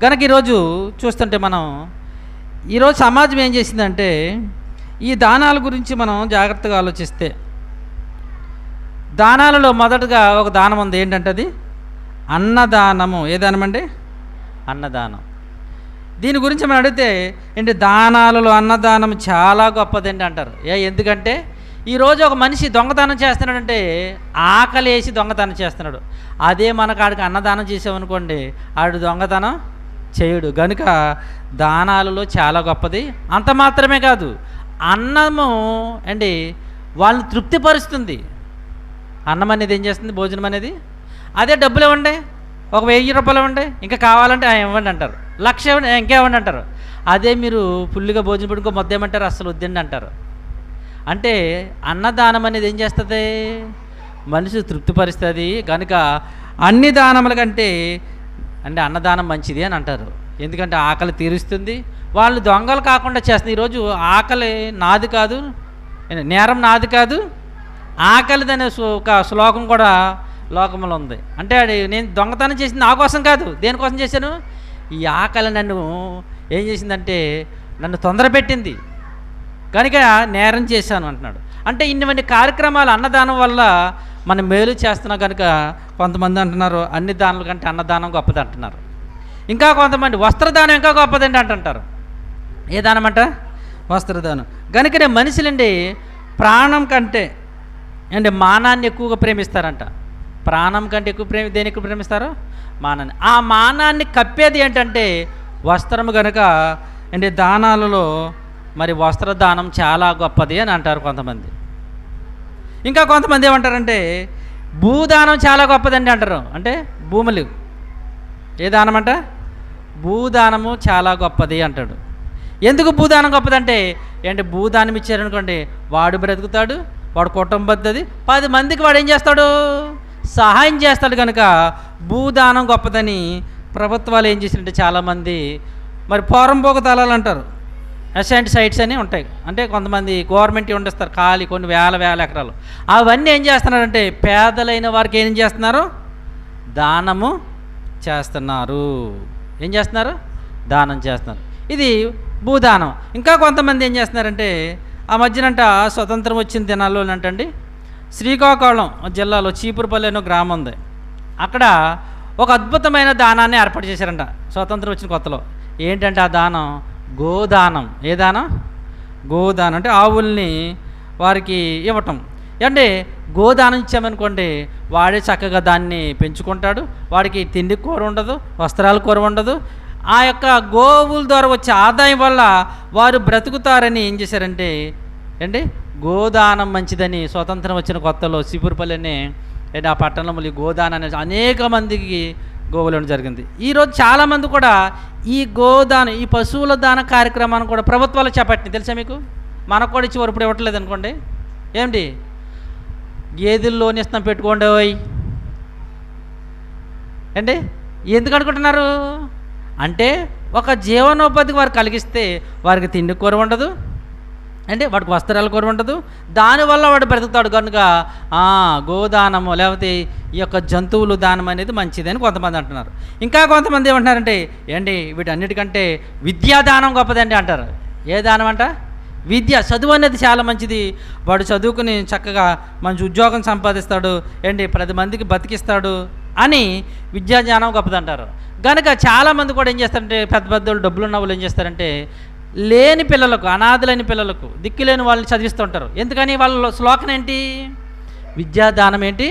కనుక ఈరోజు చూస్తుంటే మనం ఈరోజు సమాజం ఏం చేసిందంటే ఈ దానాల గురించి మనం జాగ్రత్తగా ఆలోచిస్తే దానాలలో మొదటగా ఒక దానం ఉంది. ఏంటంటే అది అన్నదానము. ఏ దానం అండి? అన్నదానం. దీని గురించి మనం అడిగితే ఏంటి, దానాలలో అన్నదానం చాలా గొప్పదండి అంటారు. ఎందుకంటే ఈరోజు ఒక మనిషి దొంగతనం చేస్తున్నాడంటే ఆకలి వేసి దొంగతనం చేస్తున్నాడు. అదే మనకు ఆడికి అన్నదానం చేసామనుకోండి, ఆడు దొంగతనం చేయడు. కనుక దానాలలో చాలా గొప్పది. అంత మాత్రమే కాదు, అన్నము అండి వాళ్ళని తృప్తిపరుస్తుంది. అన్నం అనేది ఏం చేస్తుంది? భోజనం అనేది. అదే డబ్బులు ఇవ్వండి, ఒక 1000 రూపాయలు ఇవ్వండి, ఇంకా కావాలంటే ఇవ్వండి అంటారు. 1,00,000 ఇవ్వండి, ఇంకా ఇవ్వండి అంటారు. అదే మీరు ఫుల్గా భోజనం పెట్టుకో మొద్ద ఏమంటారు? అస్సలు వద్దండి అంటారు. అంటే అన్నదానం అనేది ఏం చేస్తుంది? మనిషి తృప్తిపరుస్తుంది. కనుక అన్ని దానముల కంటే అంటే అన్నదానం మంచిది అని అంటారు. ఎందుకంటే ఆకలి తీరుస్తుంది. వాళ్ళు దొంగలు కాకుండా చేస్తుంది. ఈరోజు ఆకలి నాది కాదు, నేరం నాది కాదు, ఆకలిదనే ఒక శ్లోకం కూడా లోకంలో ఉంది. అంటే నేను దొంగతనం చేసింది నా కోసం కాదు, దేనికోసం చేశాను? ఈ ఆకలి నన్ను ఏం చేసిందంటే నన్ను తొందర పెట్టింది కనుక నేరం చేశాను అంటున్నాడు. అంటే ఇన్ని కార్యక్రమాలు అన్నదానం వల్ల మనం మేలు చేస్తున్నాం. కనుక కొంతమంది అంటున్నారు అన్ని దానాల కంటే అన్నదానం గొప్పది అంటున్నారు. ఇంకా కొంతమంది వస్త్రదానం ఇంకా గొప్పదండి అంటుంటారు. ఏ దానం అంట? వస్త్రదానం. కనుకనే మనుషులండి ప్రాణం కంటే అంటే మానాన్ని ఎక్కువగా ప్రేమిస్తారంట. ప్రాణం కంటే ఎక్కువ దేని ఎక్కువ ప్రేమిస్తారు? మానాన్ని. ఆ మానాన్ని కప్పేది ఏంటంటే వస్త్రము. కనుక అంటే దానాలలో మరి వస్త్రదానం చాలా గొప్పది అని అంటారు కొంతమంది. ఇంకా కొంతమంది ఏమంటారంటే భూదానం చాలా గొప్పదండి అంటారు. అంటే భూములు. ఏ దానం అంట? భూదానము చాలా గొప్పది అంటాడు. ఎందుకు భూదానం గొప్పదంటే ఏంటి, భూదానం ఇచ్చారనుకోండి వాడు బ్రతుకుతాడు, వాడు కుటుంబద్దది 10 మందికి వాడు ఏం చేస్తాడు? సహాయం చేస్తాడు. కనుక భూదానం గొప్పదని ప్రభుత్వాలు ఏం చేసినట్టే చాలామంది మరి పోరంబోక తలాలు అంటారు, అసైన్డ్ సైట్స్ అని ఉంటాయి. అంటే కొంతమంది గవర్నమెంట్ ఉండేస్తారు ఖాళీ కొన్ని వేల ఎకరాలు. అవన్నీ ఏం చేస్తున్నారంటే పేదలైన వారికి ఏం చేస్తున్నారు? దానము చేస్తున్నారు. ఏం చేస్తున్నారు? దానం చేస్తున్నారు. ఇది భూదానం. ఇంకా కొంతమంది ఏం చేస్తున్నారంటే ఆ మధ్యనంట స్వతంత్రం వచ్చిన దినాల్లో అంటండి శ్రీకాకుళం జిల్లాలో చీపురుపల్లి అనే గ్రామం ఉంది. అక్కడ ఒక అద్భుతమైన దానాన్ని ఏర్పాటు చేశారంట స్వతంత్రం వచ్చిన కొత్తలో. ఏంటంటే ఆ దానం గోదానం. ఏ దానం? గోదానం. అంటే ఆవుల్ని వారికి ఇవ్వటం. అంటే గోదానం ఇచ్చామనుకోండి వాడే చక్కగా దాన్ని పెంచుకుంటాడు, వాడికి తిండి కూర ఉండదు, వస్త్రాల కూర ఉండదు. ఆ యొక్క గోవుల ద్వారా వచ్చే ఆదాయం వల్ల వారు బ్రతుకుతారని ఏం చేశారంటే ఏంటి గోదానం మంచిదని స్వతంత్రం వచ్చిన కొత్తలో చీపురుపల్లి అని ఆ పట్టణంలో ఈ గోదానం అనేది అనేక మందికి గోవులు జరిగింది. ఈరోజు చాలామంది కూడా ఈ గోదానం ఈ పశువుల దాన కార్యక్రమాన్ని కూడా ప్రభుత్వాలు చేపట్టినాయి. తెలుసా మీకు? మనకు కూడా ఇచ్చి ఇప్పుడు ఇవ్వట్లేదు అనుకోండి. ఏమిటి గేదెలు లోన్ ఇస్తాం పెట్టుకోండి ఏంటి ఎందుకు అనుకుంటున్నారు? అంటే ఒక జీవనోపాధికి వారు కలిగిస్తే వారికి తిండి కూర ఉండదు, అంటే వాడికి వస్త్రాల కూర ఉండదు, దానివల్ల వాడు బ్రతుకుతాడు. కనుక గోదానము లేకపోతే ఈ యొక్క జంతువులు దానం అనేది మంచిదని కొంతమంది అంటున్నారు. ఇంకా కొంతమంది ఏమంటున్నారంటే ఏంటి వీటన్నిటికంటే విద్యాదానం గొప్పదండి అంటారు. ఏ దానం అంట? విద్య. చదువు అనేది చాలా మంచిది. వాడు చదువుకుని చక్కగా మంచి ఉద్యోగం సంపాదిస్తాడు, ఏంటి 10 మందికి బతికిస్తాడు అని విద్యాదానం గొప్పదంటారు. కనుక చాలామంది కూడా ఏం చేస్తారంటే పెద్ద డబ్బులు ఉన్న వాళ్ళు ఏం చేస్తారంటే లేని పిల్లలకు, అనాథలైన పిల్లలకు, దిక్కులేని వాళ్ళని చదివిస్తుంటారు. ఎందుకని? వాళ్ళ శ్లోకం ఏంటి? విద్యాదానం ఏంటి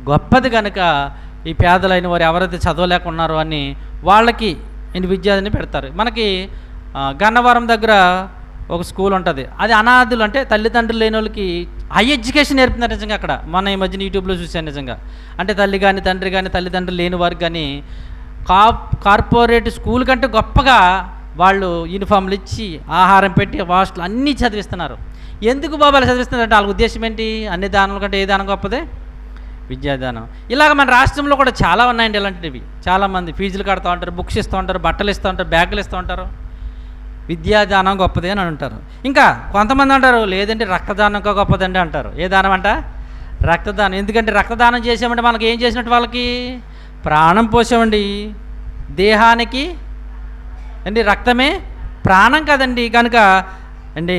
గొప్పది. కనుక ఈ పేదలైన వారు ఎవరైతే చదవలేకున్నారో అని వాళ్ళకి విద్యాదాన్ని పెడతారు. మనకి గన్నవరం దగ్గర ఒక స్కూల్ ఉంటుంది. అది అనాథులు అంటే తల్లిదండ్రులు లేని వాళ్ళకి హై ఎడ్యుకేషన్ నేర్పుతున్నారు నిజంగా అక్కడ. మన ఈ మధ్యన యూట్యూబ్లో చూశాను నిజంగా. అంటే తల్లి కానీ తండ్రి కానీ తల్లిదండ్రులు లేని వారికి కానీ కార్పొరేట్ స్కూల్ కంటే గొప్పగా వాళ్ళు యూనిఫామ్లు ఇచ్చి ఆహారం పెట్టి హాస్టల్ అన్నీ చదివిస్తున్నారు. ఎందుకు బాబాలు చదివిస్తున్నారు అంటే వాళ్ళ ఉద్దేశం ఏంటి? అన్ని దానాల కంటే ఏ దానం గొప్పదే? విద్యాదానం. ఇలాగ మన రాష్ట్రంలో కూడా చాలా ఉన్నాయండి ఇలాంటివి. చాలామంది ఫీజులు కడుతూ ఉంటారు, బుక్స్ ఇస్తూ ఉంటారు, బట్టలు ఇస్తూ ఉంటారు, బ్యాగులు ఇస్తూ ఉంటారు. విద్యాదానం గొప్పదే అని అంటారు. ఇంకా కొంతమంది అంటారు లేదంటే రక్తదానం ఇంకా గొప్పదండి అంటారు. ఏ దానం అంట? రక్తదానం. ఎందుకంటే రక్తదానం చేసామంటే మనకి ఏం చేసినట్టు? వాళ్ళకి ప్రాణం పోసామండి, దేహానికి అండి రక్తమే ప్రాణం కదండి. కనుక అండి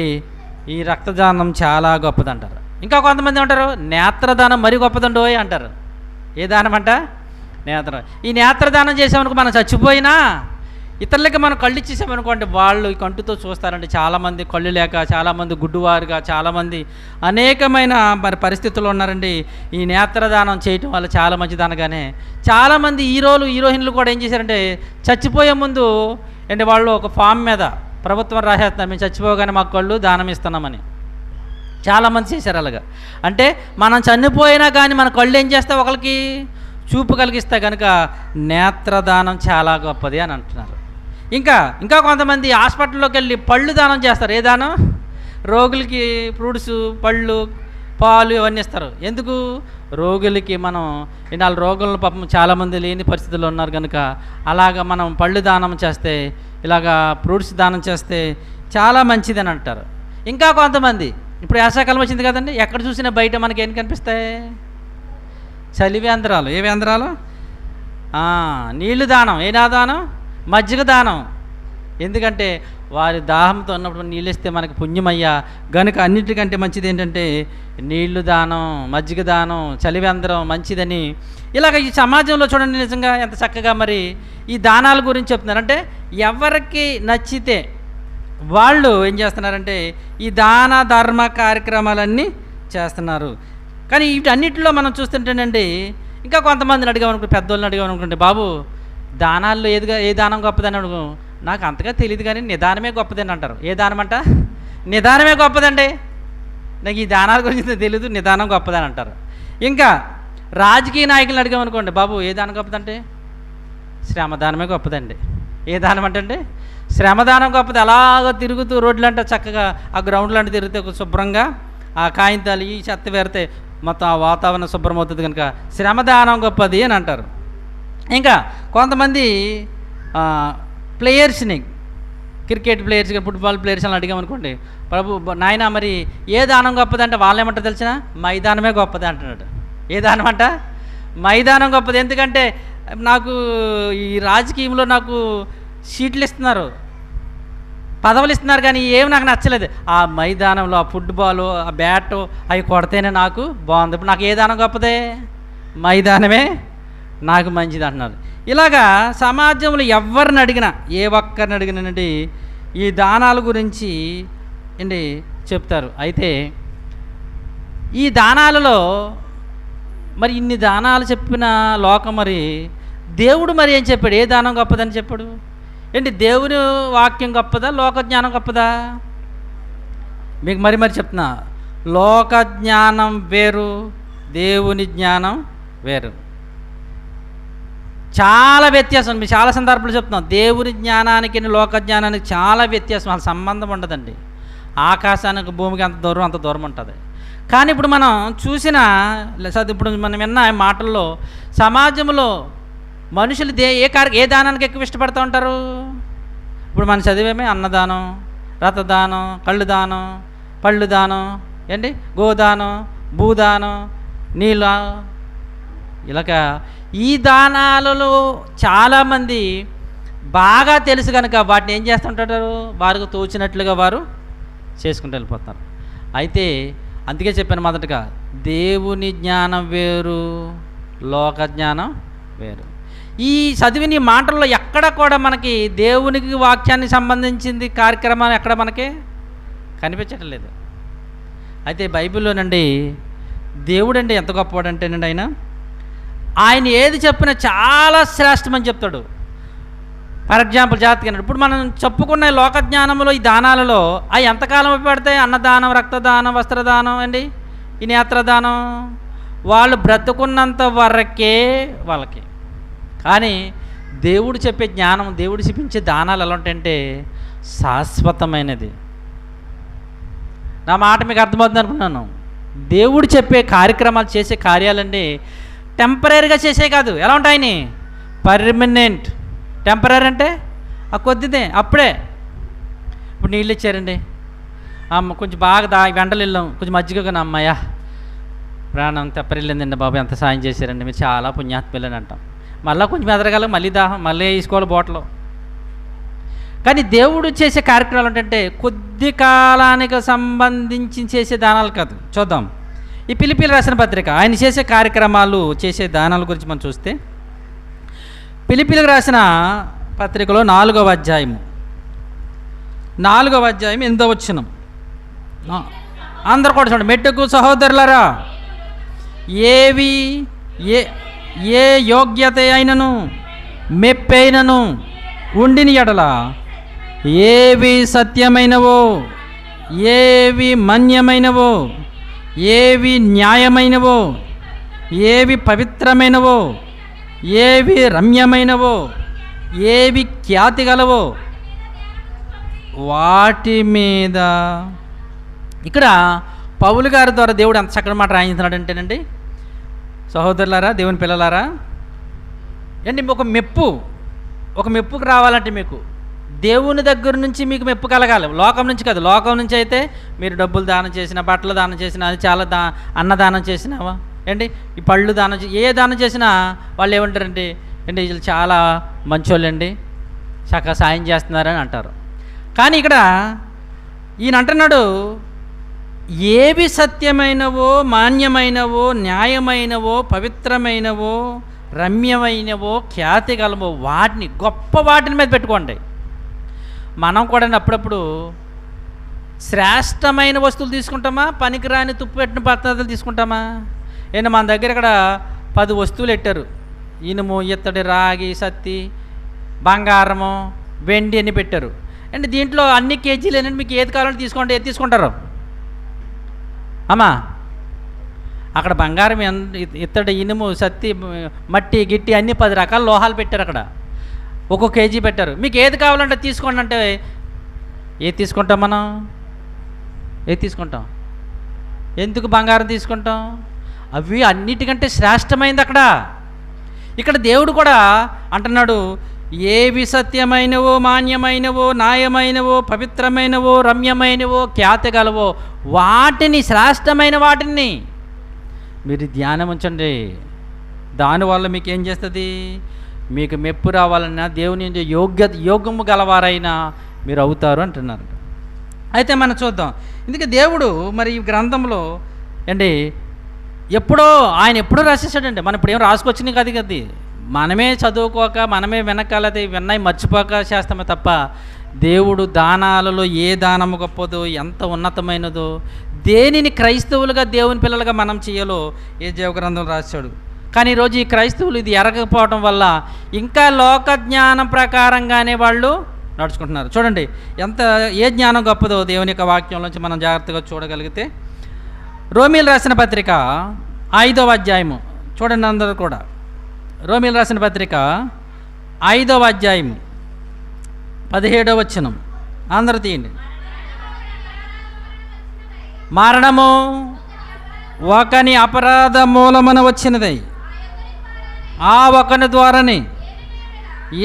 ఈ రక్తదానం చాలా గొప్పదంటారు. ఇంకా కొంతమంది అంటారు నేత్రదానం మరీ గొప్పదండోయ్ అంటారు. ఏ దానం అంట? ఈ నేత్రదానం చేసామనుకో మనం చచ్చిపోయినా ఇతరులకి మనం కళ్ళు ఇచ్చేసామనుకోండి, వాళ్ళు ఈ కంటితో చూస్తారండి. చాలామంది కళ్ళు లేక, చాలామంది గుడ్డువారుగా, చాలామంది అనేకమైన మరి పరిస్థితుల్లో ఉన్నారండి. ఈ నేత్రదానం చేయటం వల్ల చాలా మంచిది అనగానే చాలామంది హీరోయిన్లు కూడా ఏం చేశారంటే చచ్చిపోయే ముందు అంటే వాళ్ళు ఒక ఫామ్ మీద ప్రభుత్వం రాసేస్తున్నారు, మేము చచ్చిపోగానే మాకు కళ్ళు దానం ఇస్తున్నామని. చాలామంది చేశారు అలాగా. అంటే మనం చనిపోయినా కానీ మన కళ్ళు ఏం చేస్తే ఒకరికి చూపు కలిగిస్తే కనుక నేత్రదానం చాలా గొప్పది అని అంటున్నారు. ఇంకా కొంతమంది హాస్పిటల్లోకి వెళ్ళి పళ్ళు దానం చేస్తారు. ఏ దానం? రోగులకి ఫ్రూట్స్, పళ్ళు, పాలు ఇవన్నీ ఇస్తారు. ఎందుకు? రోగులకి మనం ఇన్నాళ్ళు రోగులను పాపం చాలామంది లేని పరిస్థితుల్లో ఉన్నారు కనుక అలాగా మనం పళ్ళు దానం చేస్తే, ఇలాగా ఫ్రూట్స్ దానం చేస్తే చాలా మంచిదని అంటారు. ఇంకా కొంతమంది ఇప్పుడు వేసవికాలం వచ్చింది కదండి, ఎక్కడ చూసినా బయట మనకి ఏం కనిపిస్తాయి? చలివేంద్రాలు. ఏ వేంద్రాలు? నీళ్లు దానం. ఏ దానం? మజ్జిగ దానం. ఎందుకంటే వారి దాహంతో ఉన్నప్పుడు నీళ్ళు ఇస్తే మనకు పుణ్యమయ్యా గనుక అన్నిటికంటే మంచిది ఏంటంటే నీళ్లు దానం, మజ్జిగ దానం, చలివేంద్రం మంచిదని. ఇలాగ ఈ సమాజంలో చూడండి నిజంగా ఎంత చక్కగా మరి ఈ దానాల గురించి చెప్తున్నారు. అంటే ఎవరికి నచ్చితే వాళ్ళు ఏం చేస్తున్నారంటే ఈ దాన ధర్మ కార్యక్రమాలన్నీ చేస్తున్నారు. కానీ వీటన్నిటిలో మనం చూస్తుంటేనండి ఇంకా కొంతమందిని అడిగామనుకుంటే, పెద్దోళ్ళని అడిగామనుకుంటే, బాబు దానాల్లో ఏ దానం గొప్పదని అడుగు, నాకు అంతగా తెలియదు కానీ నిదానమే గొప్పదని అంటారు. ఏ దానం అంట? నిదానమే గొప్పదండి. నాకు ఈ దానాల గురించి తెలియదు, నిదానం గొప్పదని అంటారు. ఇంకా రాజకీయ నాయకులను అడిగామనుకోండి, బాబు ఏ దానం గొప్పదంటే శ్రమదానమే గొప్పదండి. ఏ దానం అంటే శ్రమదానం గొప్పది. అలాగ తిరుగుతూ రోడ్లు అంటే చక్కగా ఆ గ్రౌండ్లు అంటే తిరిగితే శుభ్రంగా ఆ కాగితాలు ఈ చెత్త వేరితే మొత్తం ఆ వాతావరణం శుభ్రమవుతుంది కనుక శ్రమదానం గొప్పది అని అంటారు. ఇంకా కొంతమంది ప్లేయర్స్ని, క్రికెట్ ప్లేయర్స్, ఫుట్బాల్ ప్లేయర్స్ అని అడిగామనుకోండి, ప్రభు నాయన మరి ఏ దానం గొప్పది అంటే వాళ్ళు ఏమంటారు తెలిసిన? మైదానమే గొప్పది అంటున్నాడు. ఏ దానం అంట? మైదానం గొప్పది. ఎందుకంటే నాకు ఈ రాజకీయంలో నాకు సీట్లు ఇస్తున్నారు, పదవులు ఇస్తున్నారు, కానీ ఏమి నాకు నచ్చలేదు. ఆ మైదానంలో ఆ ఫుట్బాలు, ఆ బ్యాటు అవి కొడితేనే నాకు బాగుంది. ఇప్పుడు నాకు ఏ దానం గొప్పదే? మైదానమే నాకు మంచిది అంటున్నారు. ఇలాగా సమాజంలో ఎవరిని అడిగినా, ఏ ఒక్కరిని అడిగినండి ఈ దానాల గురించి అండి చెప్తారు. అయితే ఈ దానాలలో మరి ఇన్ని దానాలు చెప్పిన లోకం మరి దేవుడు మరి ఏం చెప్పాడు? ఏ దానం గొప్పదని చెప్పాడు? ఏంటి దేవుని వాక్యం గొప్పదా, లోక జ్ఞానం గొప్పదా? మీకు మరి చెప్తున్నా, లోక జ్ఞానం వేరు, దేవుని జ్ఞానం వేరు. చాలా వ్యత్యాసం. మీరు చాలా సందర్భాలు చెప్తున్నాం, దేవుని జ్ఞానానికి లోక జ్ఞానానికి చాలా వ్యత్యాసం, అసలు సంబంధం ఉండదండి. ఆకాశానికి భూమికి అంత దూరం ఉంటుంది. కానీ ఇప్పుడు మనం చూసిన ఇప్పుడు మనం విన్న మాటల్లో సమాజంలో మనుషులు ఏ దానానికి ఎక్కువ ఇష్టపడుతూ ఉంటారు? ఇప్పుడు మనం చదివేమే అన్నదానం, రథదానం, కళ్ళు దానం, పళ్ళు దానం, ఏంటి గోదానం, భూదానం, నీళ్ళ, ఇలాగ ఈ దానాలలో చాలామంది బాగా తెలుసు కనుక వాటిని ఏం చేస్తుంటారు? వారికి తోచినట్లుగా వారు చేసుకుంటూ వెళ్ళిపోతారు. అయితే అందుకే చెప్పాను మొదటగా, దేవుని జ్ఞానం వేరు, లోక జ్ఞానం వేరు. ఈ చదివిన ఈ మాటల్లో ఎక్కడ కూడా మనకి దేవునికి వాక్యానికి సంబంధించింది కార్యక్రమాలు ఎక్కడ మనకి కనిపించటం లేదు. అయితే బైబిల్లోనండి దేవుడు అండి ఎంత గొప్పవాడంటేనండి ఆయన ఏది చెప్పినా చాలా శ్రేష్టమని చెప్తాడు. ఫర్ ఎగ్జాంపుల్ జాగ్రత్తగా ఇప్పుడు మనం చెప్పుకున్న లోక జ్ఞానంలో ఈ దానాలలో అవి ఎంతకాలం ఉపయోగపడతాయి? అన్నదానం, రక్తదానం, వస్త్రదానం అండి, ఈ నేత్రదానం వాళ్ళు బ్రతుకున్నంత వరకే వాళ్ళకి. కానీ దేవుడు చెప్పే జ్ఞానం, దేవుడు చూపించే దానాలు ఎలా ఉంటాయంటే శాశ్వతమైనది. నా మాట మీకు అర్థమవుతుంది అనుకున్నాను. దేవుడు చెప్పే కార్యక్రమాలు, చేసే కార్యాలండి టెంపరీగా చేసే కాదు. ఎలా ఉంటాయని? పర్మనెంట్. టెంపరీ అంటే ఆ కొద్దిదే, అప్పుడే. ఇప్పుడు నీళ్ళు ఇచ్చారండి, కొంచెం బాగా వెంటలు వెళ్ళాం, కొంచెం మజ్జిగగా అమ్మాయ్యా ప్రాణం తెప్పరిల్లిందండి బాబు, ఎంత సాయం చేశారండి, మీరు చాలా పుణ్యాత్ములని అంటాం. మళ్ళీ కొంచెం ఎదరగల, మళ్ళీ దాహం, మళ్ళీ వేసుకోవాలి బాటిల్. కానీ దేవుడు చేసే కార్యక్రమాలు ఏంటంటే కొద్ది కాలానికి సంబంధించి చేసే దానాలు కాదు. చూద్దాం ఈ ఫిలిప్పీయులకు రాసిన పత్రిక, ఆయన చేసే కార్యక్రమాలు, చేసే దానాల గురించి మనం చూస్తే ఫిలిప్పీయులకు రాసిన పత్రికలో 4వ అధ్యాయము 8వ వచనం. అందరు కూడా చూడండి. మెట్టుకు సహోదరులారా, ఏవి ఏ యోగ్యత అయినను మెప్పైనను ఉండిని ఎడల, ఏవి సత్యమైనవో, ఏవి మన్యమైనవో, ఏవి న్యాయమైనవో, ఏవి పవిత్రమైనవో, ఏవి రమ్యమైనవో, ఏవి ఖ్యాతి గలవో వాటి మీద. ఇక్కడ పౌలు గారి ద్వారా దేవుడు అంత చక్కటి మాట రాయించినాడు అంటేనండి, సహోదరులారా, దేవుని పిల్లలారా, ఏంటి ఒక మెప్పుకు రావాలంటే మీకు దేవుని దగ్గర నుంచి మీకు మెప్పు కలగాలి, లోకం నుంచి కాదు. లోకం నుంచి అయితే మీరు డబ్బులు దానం చేసినా, బట్టలు దానం చేసినా, అది చాలా అన్నదానం చేసినావా ఏంటి, ఈ పళ్ళు దానం ఏ దానం చేసినా వాళ్ళు ఏమంటారండి, ఏంటి వీళ్ళు చాలా మంచోళ్ళండి, చక్కగా సాయం చేస్తున్నారని అంటారు. కానీ ఇక్కడ ఈయన అంటున్నాడు, ఏవి సత్యమైనవో, మాన్యమైనవో, న్యాయమైనవో, పవిత్రమైనవో, రమ్యమైనవో, ఖ్యాతి గలవో వాటిని, గొప్ప వాటిని మీద పెట్టుకోండి. మనం కూడా అప్పుడప్పుడు శ్రేష్టమైన వస్తువులు తీసుకుంటామా, పనికిరాని తుప్పు పెట్టిన పదార్థాలు తీసుకుంటామా? ఏంటి మన దగ్గర ఇక్కడ 10 వస్తువులు పెట్టారు, ఇనుము, ఇత్తడి, రాగి, సత్తి, బంగారము, వెండి అని పెట్టారు. అంటే దీంట్లో అన్ని కేజీలు ఏంటంటే మీకు ఏది కావాలంటే తీసుకోండి, ఏది తీసుకుంటారు అమ్మా? అక్కడ బంగారం, ఇత్తడి, ఇనుము, సత్తి, మట్టి, గిట్టి అన్ని 10 రకాల లోహాలు పెట్టారు. అక్కడ ఒక్కొక్క కేజీ పెట్టారు. మీకు ఏది కావాలంటే తీసుకోండి అంటే ఏది తీసుకుంటాం మనం? ఏది తీసుకుంటాం? ఎందుకు బంగారం తీసుకుంటాం? అవి అన్నిటికంటే శ్రేష్టమైంది అక్కడ. ఇక్కడ దేవుడు కూడా అంటున్నాడు, ఏవి సత్యమైనవో, మాన్యమైనవో, న్యాయమైనవో, పవిత్రమైనవో, రమ్యమైనవో, ఖ్యాతి గలవో వాటిని, శ్రేష్టమైన వాటిని మీరు ధ్యానం ఉంచండి. దానివల్ల మీకు ఏం చేస్తుంది? మీకు మెప్పు రావాలన్నా, దేవుని యోగము గలవారైనా మీరు అవుతారు అంటున్నారు. అయితే మనం చూద్దాం. ఎందుకంటే దేవుడు మరి ఈ గ్రంథంలో అండి ఆయన ఎప్పుడో రాసేసాడండి. మనం ఇప్పుడు ఏం రాసుకొచ్చినాయి కాదు కదా, మనమే చదువుకోక, మనమే వెనకాలది విన్నాయి మర్చిపోక చేస్తామే తప్ప, దేవుడు దానాలలో ఏ దానము గొప్పదో, ఎంత ఉన్నతమైనదో, దేనిని క్రైస్తవులుగా, దేవుని పిల్లలుగా మనం చేయాలో ఏ జీవగ్రంథం రాశాడు. కానీ ఈరోజు ఈ క్రైస్తవులు ఇది ఎరగకపోవడం వల్ల ఇంకా లోక జ్ఞానం ప్రకారంగానే వాళ్ళు నడుచుకుంటున్నారు. చూడండి ఏ జ్ఞానం గొప్పదో దేవుని యొక్క వాక్యంలోంచి మనం జాగ్రత్తగా చూడగలిగితే, రోమీలు రాసిన పత్రిక 5వ అధ్యాయము చూడండి. అందరూ కూడా రోమీలు రాసిన పత్రిక 5వ అధ్యాయము 17వ వచనం అందరూ తీయండి. మరణము ఒకని అపరాధ మూలమున వచ్చినదై, ఆ ఒకని ద్వారానే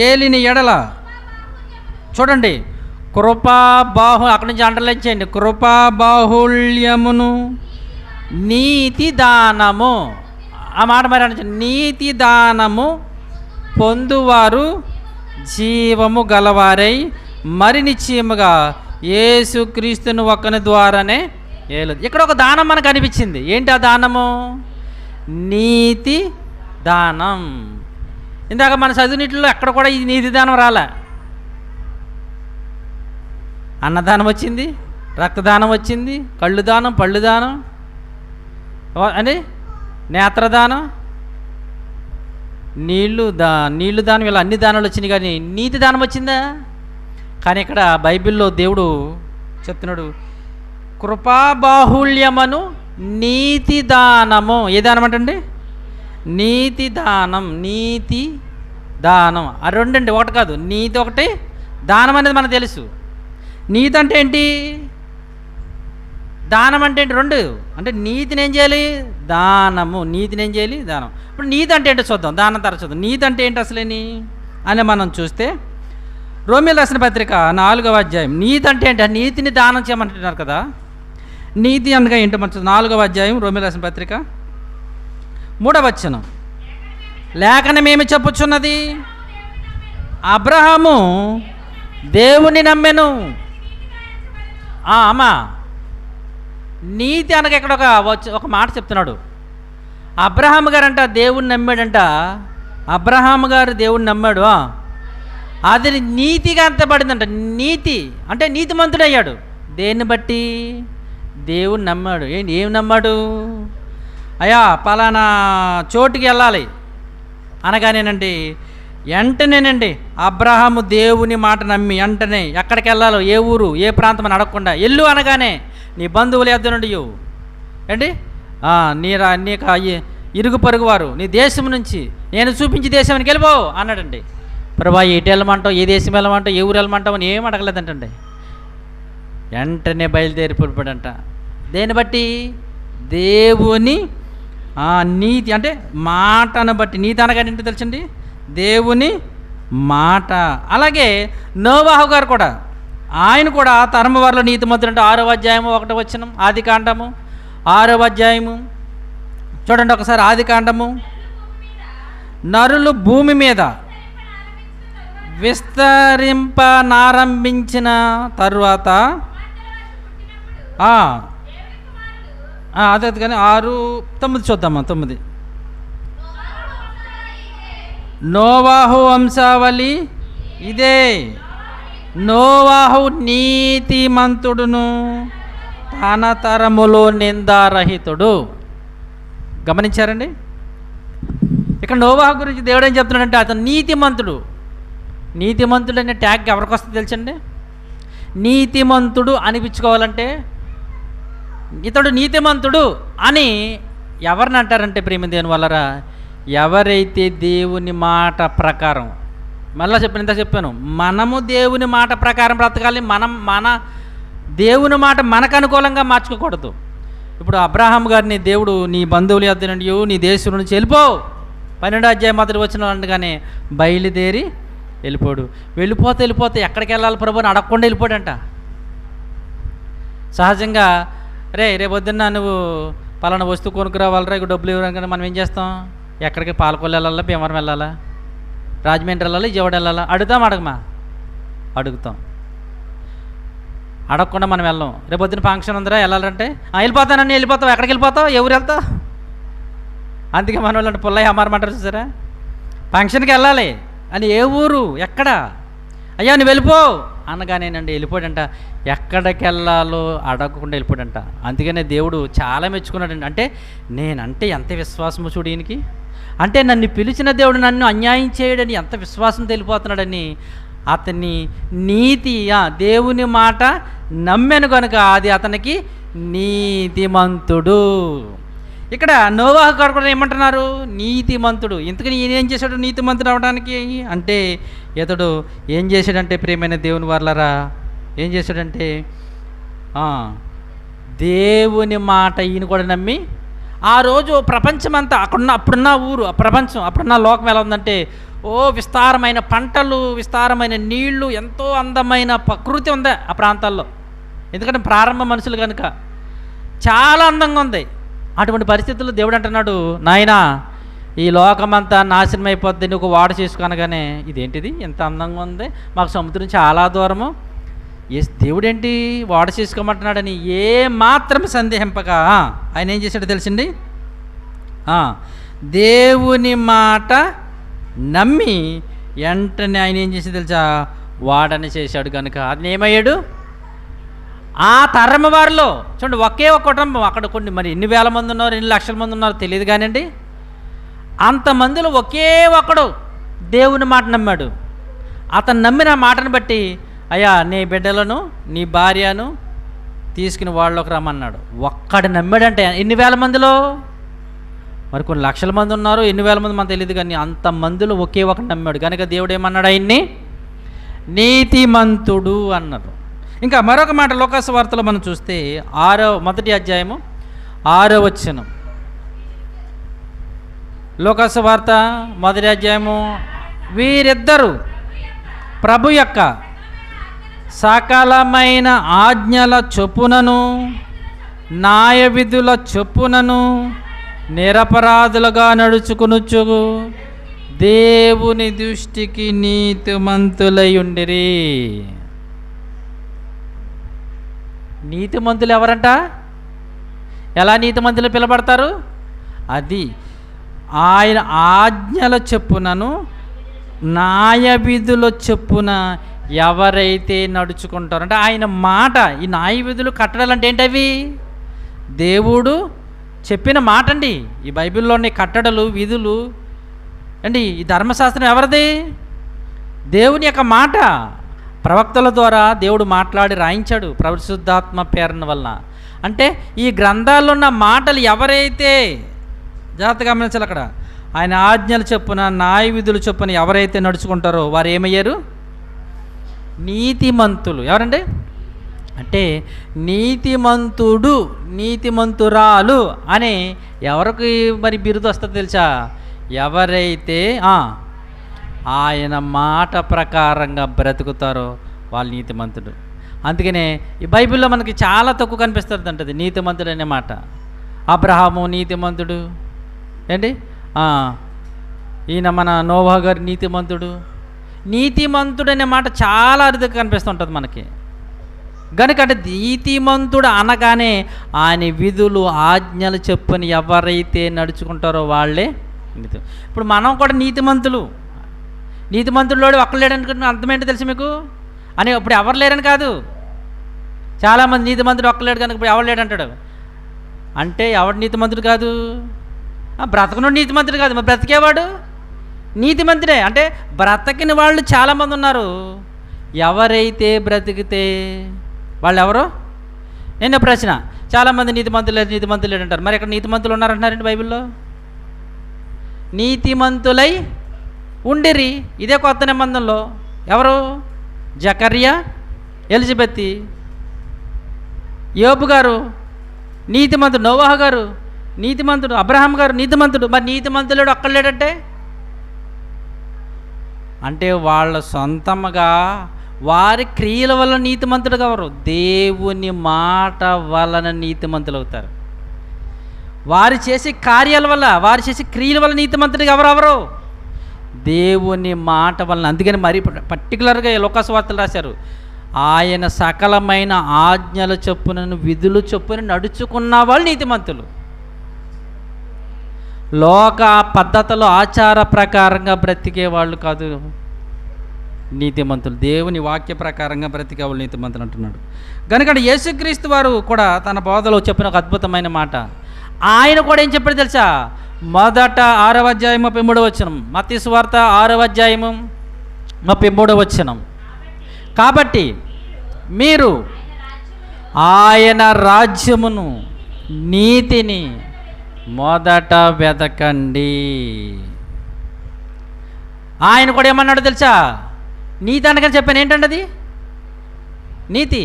ఏలిని ఎడల. చూడండి, అక్కడి నుంచి అండర్లైన్ చేయండి. కృపా బాహుళ్యమును నీతి దానము, ఆ మాట మరి అంటే నీతి దానము పొందువారు జీవము గలవారై మరి నిశ్చయముగా యేసుక్రీస్తును ఒకని ద్వారానే ఏలు. ఇక్కడ ఒక దానం మనకు అనిపించింది. ఏంటి ఆ దానము? నీతి దానం. ఇందాక మన చదువునిట్లో ఎక్కడ కూడా ఈ నీతి దానం రాలే. అన్నదానం వచ్చింది, రక్తదానం వచ్చింది, కళ్ళు దానం, పళ్ళు దానం అని, నేత్రదానం, నీళ్ళు దానం, ఇలా అన్ని దానాలు వచ్చినాయి. కానీ నీతి దానం వచ్చిందా? కానీ ఇక్కడ బైబిల్లో దేవుడు చెప్తున్నాడు, కృపాబాహుళ్యమను నీతి దానము. ఏ దానం అంటండి? నీతి దానం. నీతి దానం ఆ రెండండి, ఒకటి కాదు. నీతి ఒకటి, దానం అనేది మనకు తెలుసు. నీతి అంటే ఏంటి, దానం అంటే ఏంటి? రెండు. అంటే నీతిని ఏం చేయాలి? దానము. నీతిని ఏం చేయాలి? దానం. ఇప్పుడు నీతి అంటే ఏంటో చూద్దాం, దానం తర్వాత చూద్దాం. నీతి అంటే ఏంటి అసలేని అని మనం చూస్తే, రోమీలు రాసిన పత్రిక 4వ అధ్యాయం. నీతి అంటే ఏంటి? నీతిని దానం చేయమంటున్నారు కదా. నీతి అనగా ఏంటో మన 4వ అధ్యాయం రోమీలు రాసిన పత్రిక 3వ వచనం. లేఖనమేమి చెప్పుచున్నది? అబ్రహాము దేవుని నమ్మెను. అమ్మా, నీతి అనగా ఇక్కడ ఒక మాట చెప్తున్నాడు. అబ్రహాం గారంట దేవుణ్ణి నమ్మాడంట. అబ్రహాం గారు దేవుణ్ణి నమ్మాడు, అది నీతిగా అంతపడిందంట. నీతి అంటే నీతిమంతుడయ్యాడు. దేన్ని బట్టి? దేవుణ్ణి నమ్మాడు. ఏం నమ్మాడు? అయ్యా పలానా చోటుకి వెళ్ళాలి అనగానేనండి, వెంటనేనండి అబ్రహాము దేవుని మాట నమ్మి వెంటనే ఎక్కడికి వెళ్ళాలో, ఏ ఊరు ఏ ప్రాంతం అని అడగకుండా ఎల్లు అనగానే నీ బంధువులు ఎద్దనుండి ఏంటి నీకు ఇరుగు పొరుగు వారు నీ దేశం నుంచి నేను చూపించి దేశానికి వెళ్ళిపో అన్నాడండి. ప్రభా ఎటు వెళ్ళమంటావు, ఏ దేశం వెళ్ళమంటావు, ఏ ఊరు వెళ్ళమంటావు అని ఏం అడగలేదంటండి. వెంటనే బయలుదేరి పొడిపాడంట. దేన్ని బట్టి? దేవుని నీతి అంటే మాటను బట్టి. నీతి అనగా ఏంటో తెలుసండి, దేవుని మాట. అలాగే నోవాహు గారు కూడా, ఆయన కూడా తరమ వారిలో నీతిమంతుడు అంటే 6వ అధ్యాయము 1వ వచనం, ఆది కాండము 6వ అధ్యాయము చూడండి ఒకసారి. ఆది కాండము, నరులు భూమి మీద విస్తరింపనారంభించిన తరువాత అదే కానీ 6:9 చూద్దామా. 9 నోవాహు వంశావళి ఇదే. నోవాహు నీతిమంతుడును తన తరములో నిందారహితుడు. గమనించారండి? ఇక్కడ నోవాహు గురించి దేవుడు ఏం చెప్తున్నాడంటే అతను నీతిమంతుడు. నీతిమంతుడు అనే ట్యాగ్ ఎవరికి వస్తుంది తెలుసండి? నీతిమంతుడు అనిపించుకోవాలంటే ఇతడు నీతిమంతుడు అని ఎవరిని అంటారంటే ప్రేమ దేవుని వల్లరా, ఎవరైతే దేవుని మాట ప్రకారం, మళ్ళీ ఇంత చెప్పాను, మనము దేవుని మాట ప్రకారం బ్రతకాలి. మన దేవుని మాట మనకు అనుకూలంగా మార్చుకోకూడదు. ఇప్పుడు అబ్రహాం గారిని దేవుడు నీ బంధువులు యొద్ద నుండి నీ దేశం నుంచి వెళ్ళిపో 12వ అధ్యాయం మొదటి వచనం అనగానే బయలుదేరి వెళ్ళిపోడు. వెళ్ళిపోతే ఎక్కడికి వెళ్ళాలి ప్రభు అని అడగకుండా వెళ్ళిపోడంట. సహజంగా రేపొద్దున్న నువ్వు పలానా వస్తువు కొనుక్కురావాలరా, ఇక డబ్బులు ఇవ్వడానికి మనం ఏం చేస్తాం? ఎక్కడికి పాలకొల్లు వెళ్ళాలా, భీమవరం వెళ్ళాలా, రాజమండ్రి వెళ్ళాలా, విజయవాడ వెళ్ళాలా? అడగమా? అడుగుతాం. అడగకుండా మనం వెళ్ళాం. రేపొద్దున ఫంక్షన్ ఉందిరా వెళ్ళాలంటే వెళ్ళిపోతానని వెళ్ళిపోతావు. ఎక్కడికి వెళ్ళిపోతావు? ఎవరు వెళ్తావు? అందుకే మన వాళ్ళు అంటే పుల్లయ్య అమ్మారమంటారు చూసారా, ఫంక్షన్కి వెళ్ళాలి అని. ఏ ఊరు ఎక్కడ? అయ్యా నువ్వు వెళ్ళిపో అనగానేనండి వెళ్ళిపోడంట. ఎక్కడికి వెళ్ళాలో అడగకుండా వెళ్ళిపోడంట. అందుకనే దేవుడు చాలా మెచ్చుకున్నాడండి. అంటే నేనంటే ఎంత విశ్వాసము చూడు ఈయనకి. అంటే నన్ను పిలిచిన దేవుడు నన్ను అన్యాయం చేయడని ఎంత విశ్వాసం తెలిపోతున్నాడని అతన్ని నీతి దేవుని మాట నమ్మెను కనుక అది అతనికి నీతిమంతుడు. ఇక్కడ నోవాహు గారు కూడా ఏమంటున్నారు? నీతిమంతుడు. ఇంతకని ఈయన ఏం చేశాడు నీతిమంతుడు అవడానికి? అంటే ఇతడు ఏం చేశాడంటే ప్రియమైన దేవుని వాళ్ళరా, ఏం చేశాడంటే దేవుని మాట ఈయన కూడా నమ్మి ఆ రోజు ప్రపంచమంతా అప్పుడున్న ఊరు ప్రపంచం అప్పుడున్న లోకం ఎలా ఉందంటే విస్తారమైన పంటలు, విస్తారమైన నీళ్లు, ఎంతో అందమైన ప్రకృతి ఉంది ఆ ప్రాంతాల్లో. ఎందుకంటే ప్రారంభ మనుషులు కనుక చాలా అందంగా ఉంది. అటువంటి పరిస్థితుల్లో దేవుడు అంటున్నాడు, నాయనా ఈ లోకమంతా నాశనం అయిపోద్ది, నువ్వు వాడ చేసుకొనగానే ఇదేంటిది ఎంత అందంగా ఉంది, మాకు సముద్రం చాలా దూరము, దేవుడేంటి వాడ చేసుకోమంటున్నాడని ఏ మాత్రం సందేహింపక ఆయన ఏం చేశాడో తెలిసింది, దేవుని మాట నమ్మి వెంటనే ఆయన ఏం చేసి తెలుసా, వాడని చేశాడు. కనుక అది ఏమయ్యాడు? ఆ తరం వారిలో చూడండి, ఒకే ఒక కుటుంబం, అక్కడ కొన్ని మరి ఎన్ని వేల మంది ఉన్నారు, ఎన్ని లక్షల మంది ఉన్నారు తెలియదు కానివ్వండి, అంతమందిలో ఒకే ఒకడు దేవుని మాట నమ్మాడు. అతను నమ్మిన మాటను బట్టి అయ్యా నీ బిడ్డలను నీ భార్యను తీసుకుని వాళ్ళలోకి రమ్మన్నాడు. ఒక్కడు నమ్మాడంటే ఎన్ని వేల మందిలో, మరి కొన్ని లక్షల మంది ఉన్నారు, ఎన్ని వేల మంది మనకు తెలియదు కానీ అంతమందిలో ఒకే ఒకటి నమ్మాడు. కనుక దేవుడు ఏమన్నాడు? ఆయన్ని నీతిమంతుడు అన్నారు. ఇంకా మరొక మాట లోకాసు వార్తలో మనం చూస్తే 1వ అధ్యాయము 6వ వచనం. లోకాసు వార్త 1వ అధ్యాయము, వీరిద్దరూ ప్రభు యొక్క సకలమైన ఆజ్ఞల చొప్పునను న్యాయ విధుల చొప్పునను నిరపరాధులుగా నడుచుకునుచు దేవుని దృష్టికి నీతిమంతులై ఉండిరి. నీతిమంతులు ఎవరంట? ఎలా నీతిమంతులు పిలబడతారు? అది ఆయన ఆజ్ఞల చెప్పునను న్యాయ విధుల చెప్పున ఎవరైతే నడుచుకుంటారో, అంటే ఆయన మాట, ఈ న్యాయ విధులు కట్టడాలు అంటే ఏంటవి? దేవుడు చెప్పిన మాట అండి. ఈ బైబిల్లోని కట్టడలు, విధులు అండి. ఈ ధర్మశాస్త్రం ఎవరిది? దేవుని యొక్క మాట. ప్రవక్తల ద్వారా దేవుడు మాట్లాడి రాయించాడు పరిశుద్ధాత్మ ప్రేరణ వలన. అంటే ఈ గ్రంథాల్లో ఉన్న మాటలు ఎవరైతే, జాగ్రత్తగా గమనించాలి, అక్కడ ఆయన ఆజ్ఞలు చొప్పున న్యాయ విధులు చొప్పున ఎవరైతే నడుచుకుంటారో వారు ఏమయ్యారు? నీతిమంతులు. ఎవరండి? అంటే నీతిమంతుడు, నీతిమంతురాలు అని ఎవరికి మరి బిరుదు వస్తుందో తెలుసా? ఎవరైతే ఆయన మాట ప్రకారంగా బ్రతుకుతారో వాళ్ళు నీతిమంతుడు. అందుకనే ఈ బైబిల్లో మనకి చాలా తక్కువ కనిపిస్తుంది అంటది నీతిమంతుడు అనే మాట. అబ్రహాము నీతిమంతుడు ఏంటి, ఈయన మన నోవహు గారు నీతిమంతుడు. నీతిమంతుడు అనే మాట చాలా అరుదుగా కనిపిస్తుంటుంది మనకి. కనుక అంటే నీతిమంతుడు అనగానే ఆయన విధులు ఆజ్ఞలు చెప్పుని ఎవరైతే నడుచుకుంటారో వాళ్ళే నీతి. ఇప్పుడు మనం కూడా నీతిమంతులు. నీతిమంతుడు ఒక్కరు లేడనుకుంటున్న అర్థం ఏంటో తెలుసు మీకు? అని ఇప్పుడు ఎవరు లేరని కాదు. చాలామంది నీతిమంతుడు ఒక్కలేడు కనుక ఇప్పుడు ఎవరు లేడంటాడు. అంటే ఎవడు నీతిమంతుడు కాదు? బ్రతకనుడు నీతిమంతుడు కాదు, మరి బ్రతికేవాడు నీతిమంతుడే. అంటే బ్రతకిన వాళ్ళు చాలామంది ఉన్నారు. ఎవరైతే బ్రతికితే వాళ్ళు ఎవరు? నేను ప్రశ్న, చాలామంది నీతిమంతులు లేదు, నీతిమంతులు లేడంటారు. మరి ఇక్కడ నీతిమంతులు ఉన్నారంటున్నారండి బైబిల్లో. నీతిమంతులై ఉండిరి, ఇదే కొత్త నిబంధనలో. ఎవరు? జకర్యా, ఎలిజబెత్, యోబు గారు నీతిమంతుడు, నోవహు గారు నీతిమంతుడు, అబ్రహాం గారు నీతిమంతుడు. మరి నీతిమంతులేడు ఒక్కడ లేడంటే అంటే వాళ్ళ సొంతముగా వారి క్రియల వల్ల నీతిమంతుడు కావరు, దేవుని మాట వలన నీతిమంతులు అవుతారు. వారు చేసే కార్యాల వల్ల, వారు చేసే క్రియల వల్ల నీతిమంతుడిగా ఎవరెవరు? దేవుని మాట వలన. అందుకని మరి పర్టికులర్గా లోకాసు వార్తలు రాశారు, ఆయన సకలమైన ఆజ్ఞల చొప్పున విధులు చొప్పున నడుచుకున్న వాళ్ళు నీతిమంతులు. లోక పద్ధతులు ఆచార ప్రకారంగా బ్రతికే వాళ్ళు కాదు నీతిమంతులు, దేవుని వాక్య ప్రకారంగా బ్రతికే వాళ్ళు నీతిమంతులు అంటున్నాడు. కనుక యేసుక్రీస్తు వారు కూడా తన బోధలో చెప్పిన ఒక అద్భుతమైన మాట. ఆయన కూడా ఏం చెప్పాడు తెలుసా? మొదట 6వ అధ్యాయం 33వ వచనం, మత్తయి సువార్త 6వ అధ్యాయము 33వ వచనం. కాబట్టి మీరు ఆయన రాజ్యమును నీతిని మొదట వెతకండి. ఆయన కూడా ఏమన్నాడు తెలుసా? నీతి అనగానే చెప్పాను. ఏంటండి అది? నీతి.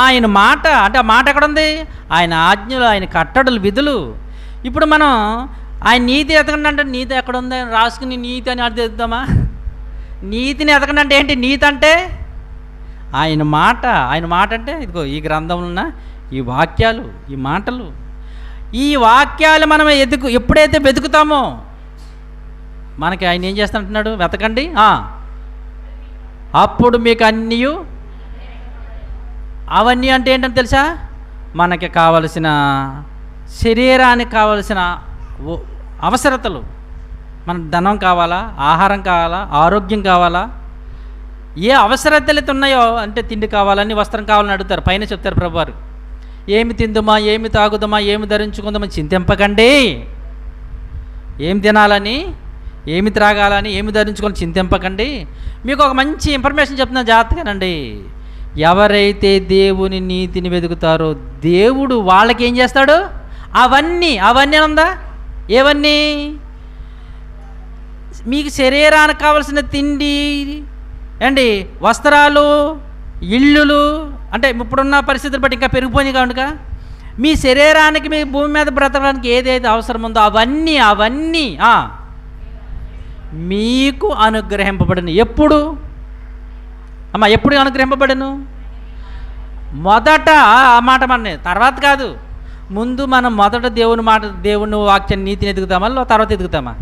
ఆయన మాట. అంటే ఆ మాట ఎక్కడ ఉంది? ఆయన ఆజ్ఞలు, ఆయన కట్టడలు, విధులు. ఇప్పుడు మనం ఆయన నీతి ఎతకండి అంటే నీతి ఎక్కడ ఉంది రాసుకుని నీతి అని అర్థం తెద్దామా? నీతిని ఎతకండి అంటే ఏంటి? నీతి అంటే ఆయన మాట. ఆయన మాట అంటే ఇదిగో ఈ గ్రంథంలో ఉన్న ఈ వాక్యాలు, ఈ మాటలు. ఈ వాక్యాలు మనం ఎప్పుడైతే వెతుకుతామో మనకి ఆయన ఏం చేస్తానంటున్నాడు? వెతకండి, అప్పుడు మీకు అన్నీ. అవన్నీ అంటే ఏంటని తెలుసా? మనకి కావలసిన, శరీరానికి కావలసిన అవసరతలు. మన ధనం కావాలా, ఆహారం కావాలా, ఆరోగ్యం కావాలా, ఏ అవసరతలు అయితే ఉన్నాయో, అంటే తిండి కావాలని, వస్త్రం కావాలని అడుగుతారు. పైన చెప్తారు ప్రభువారు, ఏమి తిందుమా, ఏమి తాగుదామా, ఏమి ధరించుకుందామా చింతింపకండి. ఏమి తినాలని, ఏమి త్రాగాలని, ఏమి ధరించుకొని చింతింపకండి. మీకు ఒక మంచి ఇన్ఫర్మేషన్ చెప్తున్నా, జాగ్రత్తగానండి. ఎవరైతే దేవుని నీతిని వెతుకుతారో దేవుడు వాళ్ళకి ఏం చేస్తాడు? అవన్నీ ఉందా? ఏవన్నీ? మీకు శరీరానికి కావలసిన తిండి అండి, వస్త్రాలు, ఇల్లులు. అంటే ఇప్పుడున్న పరిస్థితులు బట్టి ఇంకా పెరిగిపోయినాయి కనుక మీ శరీరానికి, మీ భూమి మీద బ్రతకడానికి ఏదైతే అవసరం ఉందో అవన్నీ మీకు అనుగ్రహింపబడను. ఎప్పుడు అమ్మా? ఎప్పుడు అనుగ్రహింపబడను? మొదట ఆ మాట మన తర్వాత కాదు, ముందు మనం మొదట దేవుని మాట, దేవుని వాక్యాన్ని, నీతిని ఎదుగుతామా, తర్వాత ఎదుగుతామా?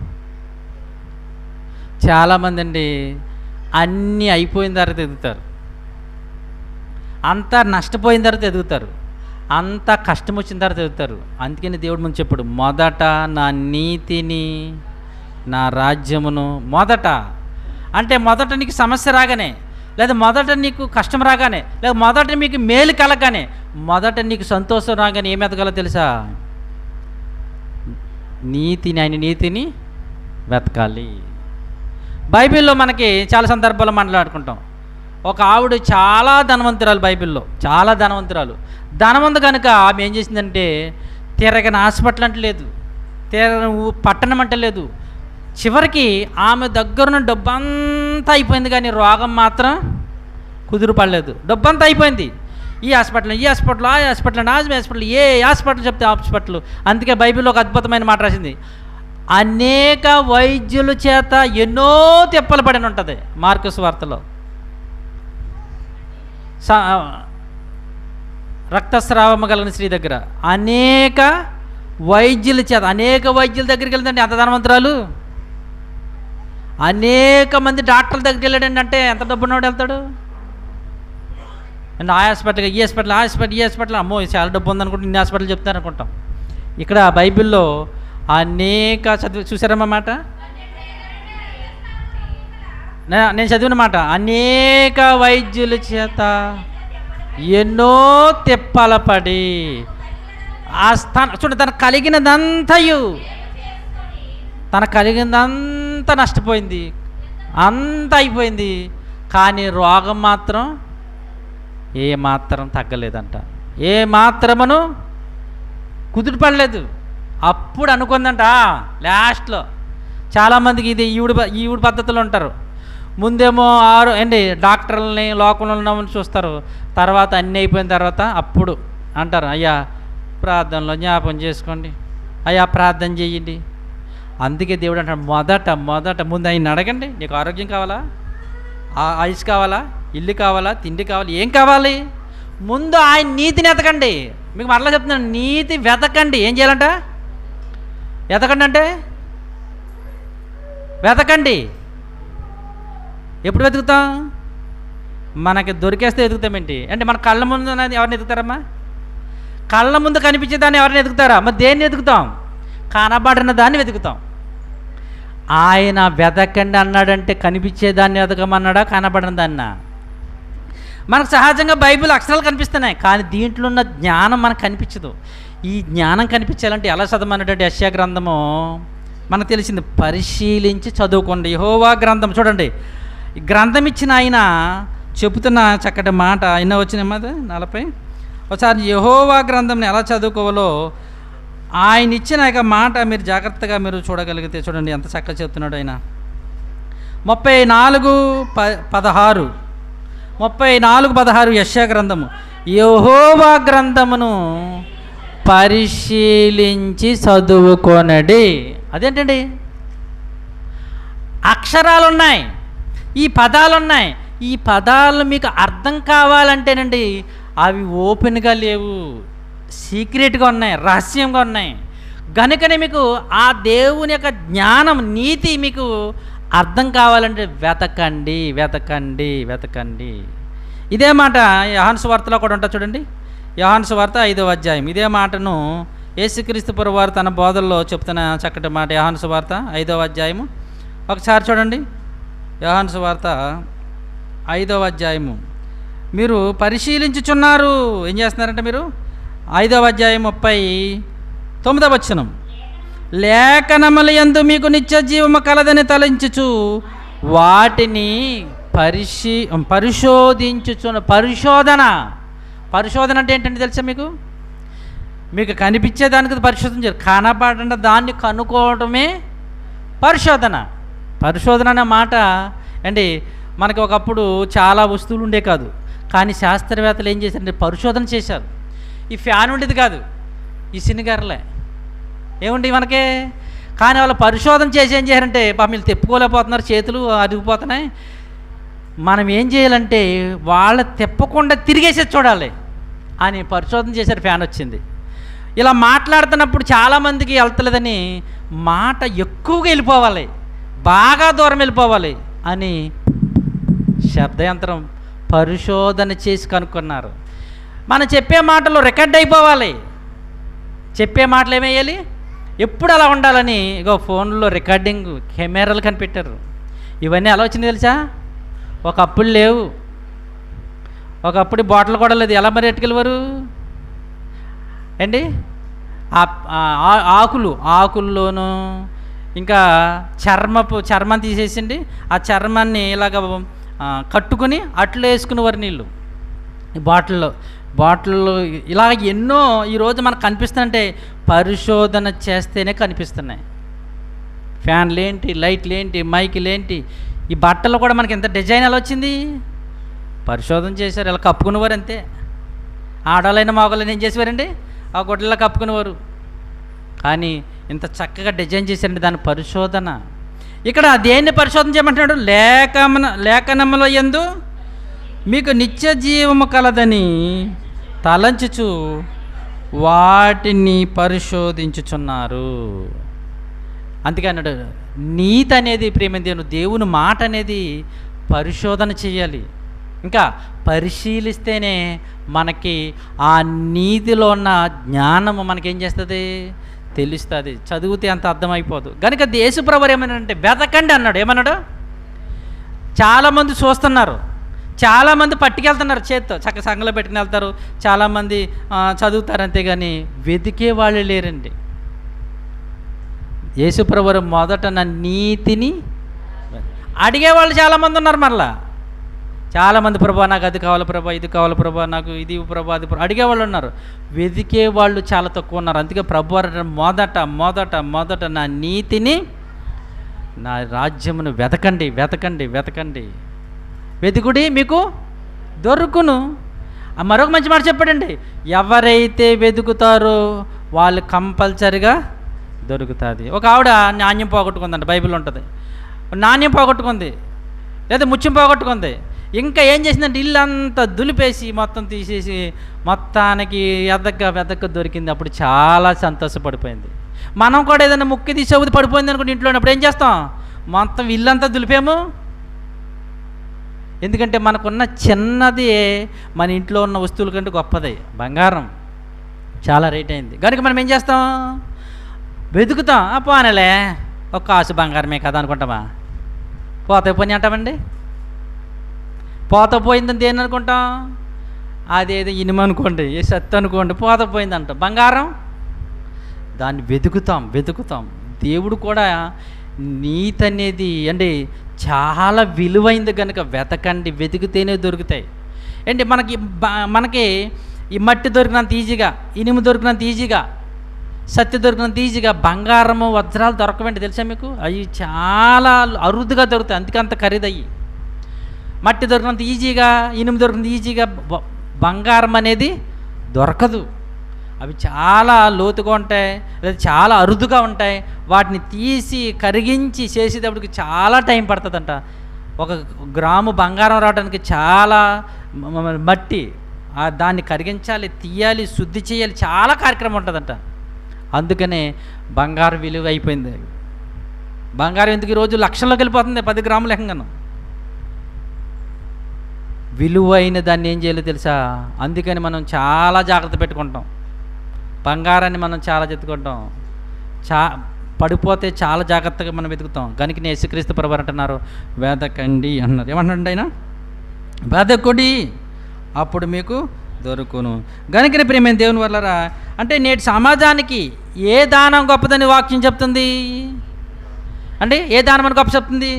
చాలామంది అండి అన్నీ అయిపోయిన తర్వాత ఎదుగుతారు, అంతా నష్టపోయిన తర్వాత ఎదుగుతారు, అంతా కష్టం వచ్చిన తర్వాత ఎదుగుతారు. అందుకని దేవుడు ముందు చెప్పాడు, మొదట నా నీతిని నా రాజ్యమును. మొదట అంటే మొదట నీకు సమస్య రాగానే, లేదా మొదట నీకు కష్టం రాగానే, లేదా మొదట మీకు మేలు కలగానే, మొదట నీకు సంతోషం రాగానే ఏమి ఎదగాలో తెలుసా? ఆయన నీతిని వెతకాలి. బైబిల్లో మనకి చాలా సందర్భాల్లో మాట్లాడుకుంటాం. ఒక ఆవిడ చాలా ధనవంతురాలు, బైబిల్లో చాలా ధనవంతురాలు. ధనవంతు కనుక ఆమె ఏం చేసిందంటే తిరగని హాస్పిటల్ అంటే లేదు, తిరగని పట్టణం అంటే లేదు. చివరికి ఆమె దగ్గరున్న డబ్బంతా అయిపోయింది, కానీ రోగం మాత్రం కుదురు పడలేదు. డబ్బంతా అయిపోయింది, ఈ హాస్పిటల్ ఆ హాస్పిటల్ హాస్పిటల్, ఏ హాస్పిటల్ చెప్తే హాస్పిటల్. అందుకే బైబిల్లో ఒక అద్భుతమైన మాట రాసింది, అనేక వైద్యుల చేత ఎన్నో తెప్పలు పడిన ఉంటుంది. మార్కు సువార్తలో రక్తస్రావము కలిగిన స్త్రీ దగ్గర అనేక వైద్యుల దగ్గరికి వెళ్తుంటే అంత ధనవంతురాలు. అనేక మంది డాక్టర్ల దగ్గరికి వెళ్ళాడండి అంటే ఎంత డబ్బున్నవాడు వెళ్తాడు అండ్ ఆ హాస్పిటల్ ఈ హాస్పిటల్ అమ్మో చాలా డబ్బు ఉందనుకుంటే ఇన్ని హాస్పిటల్ చెప్తారు అనుకుంటాం. ఇక్కడ బైబిల్లో అనేక చూసారమ్మా మాట, నేను చదివిన మాట, అనేక వైద్యుల చేత ఎన్నో తెప్పల పడి ఆ చూడండి, తన కలిగినదంతా నష్టపోయింది, అంత అయిపోయింది, కానీ రోగం మాత్రం ఏమాత్రం తగ్గలేదంట, ఏమాత్రమును కుదుటపడలేదు. అప్పుడు అనుకుందంట లాస్ట్లో. చాలామందికి ఇది ఈవిడ పద్ధతులు ఉంటారు. ముందేమో డాక్టర్లని లోకంలో ఉన్నామని చూస్తారు, తర్వాత అన్నీ అయిపోయిన తర్వాత అప్పుడు అంటారు, అయ్యా ప్రార్థనలో జ్ఞాపం చేసుకోండి, అయ్యా ప్రార్థన చేయండి. అందుకే దేవుడు అంటాడు, మొదట ముందు ఆయన అడగండి, నీకు ఆరోగ్యం కావాలా, ఆయుష్ కావాలా, ఇల్లు కావాలా, తిండి కావాలి, ఏం కావాలి? ముందు ఆయన నీతిని వెతకండి. మీకు మరలా చెప్తున్నాను, నీతి వెతకండి. ఏం చేయాలంట? వెతకండి. ఎప్పుడు వెతుకుతాం? మనకి దొరికేస్తే వెతుకుతామేంటి? అంటే మన కళ్ళ ముందు ఎవరిని వెతుకుతారమ్మా? కళ్ళ ముందు కనిపించేదాన్ని ఎవరిని వెతుకుతారా? మరి దేన్ని వెతుకుతాం? కనబడిన దాన్ని వెతుకుతాం. ఆయన వెతకండి అన్నాడంటే కనిపించేదాన్ని వెతకమన్నాడా, కనబడిన దాన్న? మనకు సహజంగా బైబిల్ అక్షరాలు కనిపిస్తున్నాయి, కానీ దీంట్లో ఉన్న జ్ఞానం మనకు కనిపించదు. ఈ జ్ఞానం కనిపించాలంటే ఎలా చదవమన్నటువంటి యెషయా గ్రంథము మనకు తెలిసింది, పరిశీలించి చదువుకోండి. యెహోవా గ్రంథం చూడండి, ఈ గ్రంథం ఇచ్చిన ఆయన చెబుతున్న చక్కటి మాట అయినా వచ్చిన మాట 40. ఒకసారి యెహోవా గ్రంథంని ఎలా చదువుకోవాలో ఆయన ఇచ్చిన యొక్క మాట మీరు జాగ్రత్తగా మీరు చూడగలిగితే చూడండి ఎంత చక్కగా చెప్తున్నాడు ఆయన. 34:16 యెషయా గ్రంథము, యెహోవా గ్రంథమును పరిశీలించి చదువుకొనడి. అదేంటండి? అక్షరాలు ఉన్నాయి, ఈ పదాలు ఉన్నాయి. ఈ పదాలు మీకు అర్థం కావాలంటేనండి అవి ఓపెన్గా లేవు, సీక్రెట్గా ఉన్నాయి, రహస్యంగా ఉన్నాయి. కనుకనే మీకు ఆ దేవుని యొక్క జ్ఞానం, నీతి మీకు అర్థం కావాలంటే వెతకండి. ఇదే మాట యోహాను సువార్తలో కూడా ఉంటుంది చూడండి. యోహాను సువార్త 5వ అధ్యాయం ఇదే మాటను యేసుక్రీస్తు ప్రభువు వారు తన బోధల్లో చెప్తున్న చక్కటి మాట. యోహాను సువార్త 5వ అధ్యాయము ఒకసారి చూడండి. యోహాను సువార్త 5వ అధ్యాయము మీరు పరిశీలించుచున్నారు. ఏం చేస్తున్నారంటే మీరు 5వ అధ్యాయం 39వ వచనం, లేఖనముల యందు మీకు నిత్య జీవము కలదని తలంచుచు వాటిని పరిశోధన అంటే ఏంటంటే తెలుసా మీకు? మీకు కనిపించేదానికి పరిశోధన చేయరు, కనపడిన దాన్ని కనుక్కోవడమే పరిశోధన. అనే మాట అండి, మనకి ఒకప్పుడు చాలా వస్తువులు ఉండే కాదు, కానీ శాస్త్రవేత్తలు ఏం చేశారంటే పరిశోధన చేశారు. ఈ ఫ్యాన్ ఉండేది కాదు, ఈ సినిగారులే ఏముండి మనకే, కానీ వాళ్ళు పరిశోధన చేసి ఏం చేయాలంటే పాపం వీళ్ళు తెప్పుకోలేకపోతున్నారు, చేతులు అరిగిపోతున్నాయి. మనం ఏం చేయాలంటే వాళ్ళ తెప్పకుండా తిరిగేసేది చూడాలి అని పరిశోధన చేశారు. ఫ్యాన్ వచ్చింది. ఇలా మాట్లాడుతున్నప్పుడు చాలామందికి వెళ్తలేదని మాట ఎక్కువగా వెళ్ళిపోవాలి, బాగా దూరం వెళ్ళిపోవాలి అని శబ్దయంత్రం పరిశోధన చేసి కనుక్కున్నారు. మనం చెప్పే మాటలు రికార్డ్ అయిపోవాలి. చెప్పే మాటలు ఏమేయాలి, ఎప్పుడు అలా ఉండాలని ఇగో ఫోన్లో రికార్డింగ్ కెమెరాలు కనిపెట్టారు. ఇవన్నీ ఎలా వచ్చింది తెలుసా? ఒకప్పుడు లేవు. ఒకప్పుడు బాటిల్ కూడా లేదు. ఎలా మరి ఎట్టుకెళ్ళేవారు అండి? ఆకుల్లోనూ ఇంకా చర్మం తీసేసిండి ఆ చర్మాన్ని ఇలాగ కట్టుకుని అట్లు వేసుకునేవారు నీళ్ళు ఈ బాటిల్లో ఇలాగ ఎన్నో ఈరోజు మనకు కనిపిస్తుంటే పరిశోధన చేస్తేనే కనిపిస్తున్నాయి. ఫ్యాన్లు ఏంటి, లైట్లు ఏంటి, మైకులు ఏంటి, ఈ బట్టలు కూడా మనకి ఎంత డిజైన్ ఎలా వచ్చింది? పరిశోధన చేశారు. ఇలా కప్పుకునేవారు అంతే. ఆడవాళ్ళైన మగవాళ్ళని ఏం చేసేవారండి? ఆ గుడ్డలా కప్పుకునేవారు. కానీ ఇంత చక్కగా డిజైన్ చేశారండి, దాని పరిశోధన. ఇక్కడ దేన్ని పరిశోధన చేయమంటున్నాడు? లేఖనముల యందు మీకు నిత్య జీవము కలదని తలంచుచు వాటిని పరిశోధించుచున్నారు. అందుకే అన్నాడు, నీతి అనేది ప్రేమ దేవుని మాట అనేది పరిశోధన చేయాలి. ఇంకా పరిశీలిస్తేనే మనకి ఆ నీతిలో ఉన్న జ్ఞానము మనకేం చేస్తుంది? తెలుస్తుంది. చదివితే అంత అర్థమైపోదు. కనుక యేసుప్రభువు ఏమన్నాడంటే వెతకండి అన్నాడు. ఏమన్నాడు? చాలామంది చూస్తున్నారు, చాలామంది పట్టుకెళ్తున్నారు, చేత్తో చక్క సంఘంలో పెట్టుకుని వెళ్తారు, చాలామంది చదువుతారు, అంతేగాని వెతికే వాళ్ళు లేరండి. యేసుప్రభువు మొదట నా నీతిని అడిగేవాళ్ళు చాలామంది ఉన్నారు. మరలా చాలామంది, ప్రభా నాకు అది కావాలి, ప్రభా ఇది కావాలి, ప్రభా నాకు ఇది, ప్రభా అది, అడిగేవాళ్ళు ఉన్నారు. వెతికే వాళ్ళు చాలా తక్కువ ఉన్నారు. అందుకే ప్రభువు మొదట నా నీతిని, నా రాజ్యమును వెతకండి, వెతకండి, వెతకండి. వెతుకుడి మీకు దొరుకును. మరొక మంచి మాట చెప్పాడండి, ఎవరైతే వెతుకుతారో వాళ్ళు కంపల్సరిగా దొరుకుతుంది. ఒక ఆవిడ నాణ్యం పోగొట్టుకుందంట, బైబిల్ ఉంటుంది. నాణ్యం పోగొట్టుకుంది, లేదా ముత్యం పోగొట్టుకుంది. ఇంకా ఏం చేసిందంటే ఇల్లంతా దులిపేసి మొత్తం తీసేసి మొత్తానికి వెదక్క దొరికింది. అప్పుడు చాలా సంతోషపడిపోయింది. మనం కూడా ఏదైనా ముక్కి తీసేది పడిపోయింది అనుకుంటే ఇంట్లో ఉన్నప్పుడు ఏం చేస్తాం? మొత్తం ఇల్లంతా దులిపాము. ఎందుకంటే మనకున్న చిన్నది మన ఇంట్లో ఉన్న వస్తువుల కంటే గొప్పది. బంగారం చాలా రేట్ అయింది కనుక మనం ఏం చేస్తాం? వెతుకుతాం. పోనలే ఒక కాసు బంగారమే కదా అనుకుంటామా? పోతే పోనీ అంటామండి. పోత పోయిందని దేని అనుకుంటాం? అదేదో ఇనుము అనుకోండి, ఏ సత్తు అనుకోండి, పోత పోయిందంట. బంగారం దాన్ని వెతుకుతాం. దేవుడు కూడా నీతి అనేది అండి చాలా విలువైంది కనుక వెతకండి, వెతికితేనే దొరుకుతాయి. అంటే మనకి ఈ మట్టి దొరికినంత ఈజీగా, ఇనుము దొరికినంత ఈజీగా, సత్య దొరికినంత ఈజీగా బంగారము వజ్రాలు దొరకవండి. తెలుసా మీకు? అవి చాలా అరుదుగా దొరుకుతాయి, అందుకే అంత ఖరీదయ్యి. మట్టి దొరికినంత ఈజీగా, ఇనుము దొరికినంత ఈజీగా బంగారం అనేది దొరకదు. అవి చాలా లోతుగా ఉంటాయి, లేదా చాలా అరుదుగా ఉంటాయి. వాటిని తీసి కరిగించి చేసేటప్పటికి చాలా టైం పడుతుందంట. 1 గ్రాము బంగారం రావడానికి చాలా మట్టి, దాన్ని కరిగించాలి, తీయాలి, శుద్ధి చేయాలి, చాలా కార్యక్రమం ఉంటుందంట. అందుకనే బంగారం విలువ అయిపోయింది. బంగారం ఎందుకు ఈరోజు లక్షల్లోకి వెళ్ళిపోతుంది, 10 గ్రాములు లెక్కగాను. విలువైన దాన్ని ఏం చేయాలో తెలుసా? అందుకని మనం చాలా జాగ్రత్త పెట్టుకుంటాం. బంగారాన్ని మనం చాలా చెత్తుకుంటాం. పడిపోతే చాలా జాగ్రత్తగా మనం వెతుకుతాం. కనుక యేసుక్రీస్తు ప్రభువు అంటున్నారు వెతకండి అన్నారు. ఏమంటాడు ఆయన? వెతకుడి అప్పుడు మీకు దొరుకును. గనుక ప్రియమైన దేవుని వల్లరా, అంటే నేటి సమాజానికి ఏ దానం గొప్పదని వాక్యం చెప్తుంది అంటే ఏ దానం అని గొప్ప చెప్తుంది?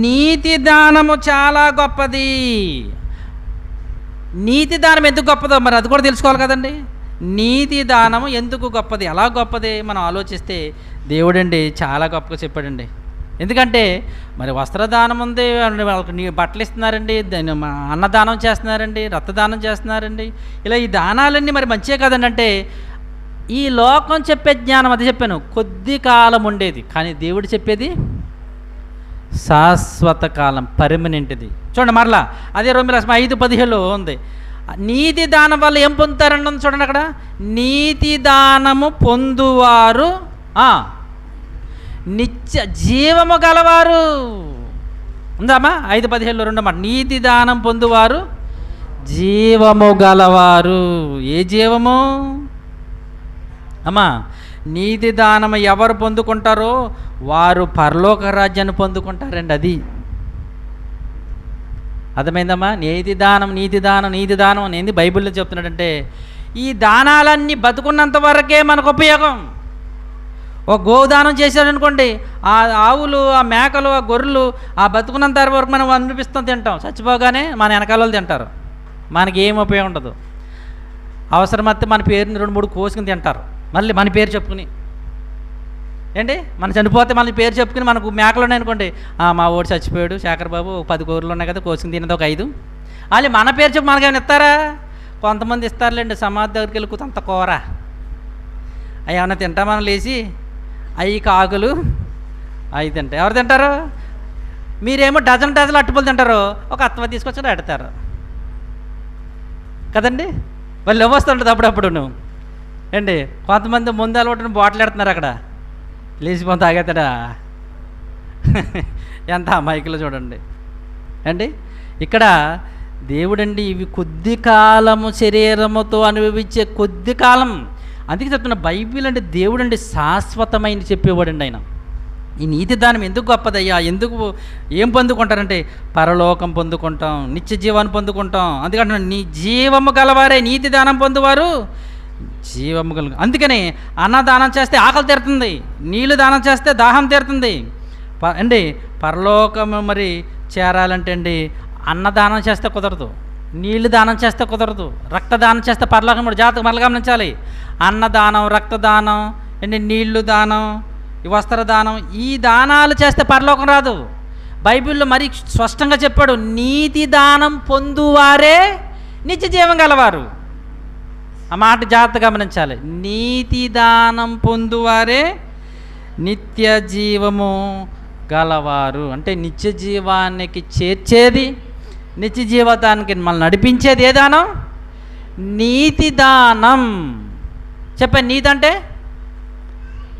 నీతి దానము చాలా గొప్పది. నీతి దానం ఎందుకు గొప్పదో మరి అది కూడా తెలుసుకోవాలి కదండి. నీతి దానము ఎందుకు గొప్పది, ఎలా గొప్పది మనం ఆలోచిస్తే దేవుడండి చాలా గొప్పగా చెప్పాడండి. ఎందుకంటే మరి వస్త్రదానం ఉంది, వాళ్ళకి బట్టలు ఇస్తున్నారండి, అన్నదానం చేస్తున్నారండి, రక్తదానం చేస్తున్నారండి. ఇలా ఈ దానాలన్నీ మరి మంచిగా కదండి. అంటే ఈ లోకం చెప్పే జ్ఞానం అది చెప్పాను కొద్ది కాలం ఉండేది, కానీ దేవుడు చెప్పేది శాశ్వత కాలం, పర్మనెంట్ది. చూడండి మరలా అదే రోమిల 5:17 ఉంది. నీతి దానం వల్ల ఏం పొందుతారండి చూడండి అక్కడ. నీతి దానము పొందువారు నిత్య జీవము గలవారు. ఉందామా? 5:17 రెండో మాట, నీతి దానం పొందువారు జీవము గలవారు. ఏ జీవము అమ్మా? నీతి దానం ఎవరు పొందుకుంటారో వారు పరలోక రాజ్యాన్ని పొందుకుంటారండి. అది అర్థమైందమ్మా? నీతి దానం నీతి దానం నీతి దానం అనేది బైబిల్లో చెప్తున్నాడంటే ఈ దానాలన్నీ బతుకున్నంత వరకే మనకు ఉపయోగం. ఒక గోదానం చేశాడనుకోండి, ఆ ఆవులు, ఆ మేకలు, ఆ గొర్రెలు ఆ బతుకున్నంత వరకు మనం అనిపిస్తాం, తింటాం. చచ్చిపోగానే మన వెనకాల వాళ్ళు తింటారు, మనకి ఏం ఉపయోగం ఉండదు. అవసరమైతే మన పేరుని 2-3 కోసుకుని తింటారు, మళ్ళీ మన పేరు చెప్పుకుని. ఏంటి, మనం చనిపోతే మన పేరు చెప్పుకుని, మనకు మేకలు ఉన్నాయనుకోండి, మా ఓడి చచ్చిపోయాడు శేఖర్ బాబు, 10 గొర్రెలు ఉన్నాయి కదా, కోసుకుని తినేది ఒక 5. వాళ్ళు మన పేరు చెప్పి మనకేమైనా ఇస్తారా? కొంతమంది ఇస్తారులేండి, సమాధి దగ్గరికి వెళ్ళి కూతంత కూర అవి ఏమన్నా తింటామని లేచి 5 కాకులు 5 తింటారు. ఎవరు తింటారు? మీరేమో డజన్ అట్టుపళ్ళు తింటారు, ఒక అత్తవ తీసుకొచ్చి పెడతారు కదండి. వాళ్ళు ఇవ్వస్తుంటుంది అప్పుడప్పుడు. నువ్వు ఏంటి, కొంతమంది ముందు అలవాటుని బాటిల్ పెడుతున్నారు అక్కడ, లేచిపోతే తాగేతాడా? ఎంత అమాయకులు చూడండి. అండి ఇక్కడ దేవుడండి ఇవి కొద్ది కాలము శరీరముతో అనుభవించే కొద్ది కాలం. అందుకే చెప్తున్నా, బైబిల్ అంటే దేవుడు అండి శాశ్వతమైన చెప్పేవాడండి ఆయన. ఈ నీతి దానం ఎందుకు గొప్పదయ్యా, ఎందుకు ఏం పొందుకుంటారంటే పరలోకం పొందుకుంటాం, నిత్య జీవాన్ని పొందుకుంటాం. అందుకంటే నీ జీవము గలవారే నీతి దానం పొందువారు జీవము గల. అందుకని అన్నదానం చేస్తే ఆకలి తీరుతుంది, నీళ్ళు దానం చేస్తే దాహం తీరుతుంది అండి. పరలోకము మరి చేరాలంటే అండి అన్నదానం చేస్తే కుదరదు, నీళ్ళు దానం చేస్తే కుదరదు, రక్తదానం చేస్తే పరలోకం కూడా జాతకు మరల గమనించాలి. అన్నదానం, రక్తదానం అండి, నీళ్లు దానం, వస్త్రదానం, ఈ దానాలు చేస్తే పరలోకం రాదు. బైబిల్లో మరి స్పష్టంగా చెప్పాడు, నీతి దానం పొందువారే నిత్య జీవం గలవారు. ఆ మాట జాగ్రత్త గమనించాలి. నీతి దానం పొందువారే నిత్య జీవము గలవారు. అంటే నిత్య జీవానికి చేర్చేది, నిత్య జీవితానికి మనల్ని నడిపించేది ఏ దానం? నీతి దానం. చెప్పండి,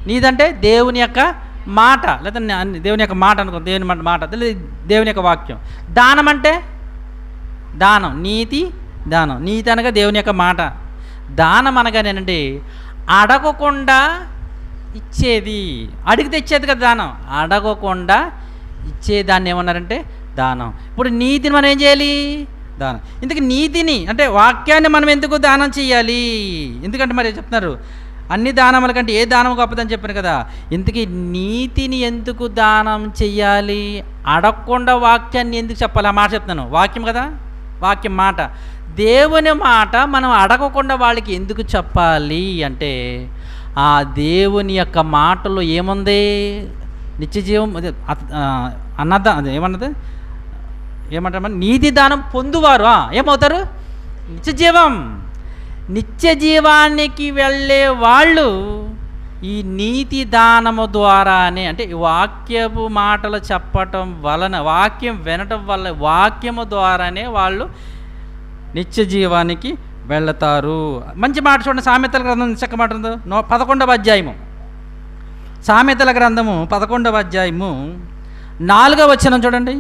నీదంటే దేవుని యొక్క మాట, లేదా దేవుని యొక్క మాట అనుకో, దేవుని మాట, దేవుని యొక్క వాక్యం. దానం అంటే దానం, నీతి దానం. నీతి అనగా దేవుని యొక్క మాట. దానం అనగానేనండి అడగకుండా ఇచ్చేది, అడిగితే ఇచ్చేది కదా దానం. అడగకుండా ఇచ్చేదాన్ని ఏమన్నారంటే దానం. ఇప్పుడు నీతిని మనం ఏం చేయాలి? దానం. ఇందుకు నీతిని అంటే వాక్యాన్ని మనం ఎందుకు దానం చేయాలి? ఎందుకంటే మరి చెప్తున్నారు అన్ని దానముల కంటే ఏ దానం గొప్పదని చెప్పాను కదా. ఇంతకీ నీతిని ఎందుకు దానం చెయ్యాలి? అడగకుండా వాక్యాన్ని ఎందుకు చెప్పాలి? ఆ మాట చెప్తున్నాను, వాక్యం కదా, వాక్యం మాట, దేవుని మాట మనం అడగకుండా వాళ్ళకి ఎందుకు చెప్పాలి అంటే ఆ దేవుని యొక్క మాటలో ఏముంది? నిత్య జీవం. అదే ఏమంటారు? నీతి దానం పొందువారు ఏమవుతారు? నిత్య జీవం. నిత్య జీవానికి వెళ్ళే వాళ్ళు ఈ నీతి దానము ద్వారానే, అంటే వాక్యపు మాటలు చెప్పటం వలన, వాక్యం వినటం వల్ల, వాక్యము ద్వారానే వాళ్ళు నిత్య జీవానికి వెళతారు. మంచి మాట చూడండి, సామెతల గ్రంథం చక్క మాట 11వ అధ్యాయము. సామెతల గ్రంథము 11వ అధ్యాయము 4వ వచనం చూడండి.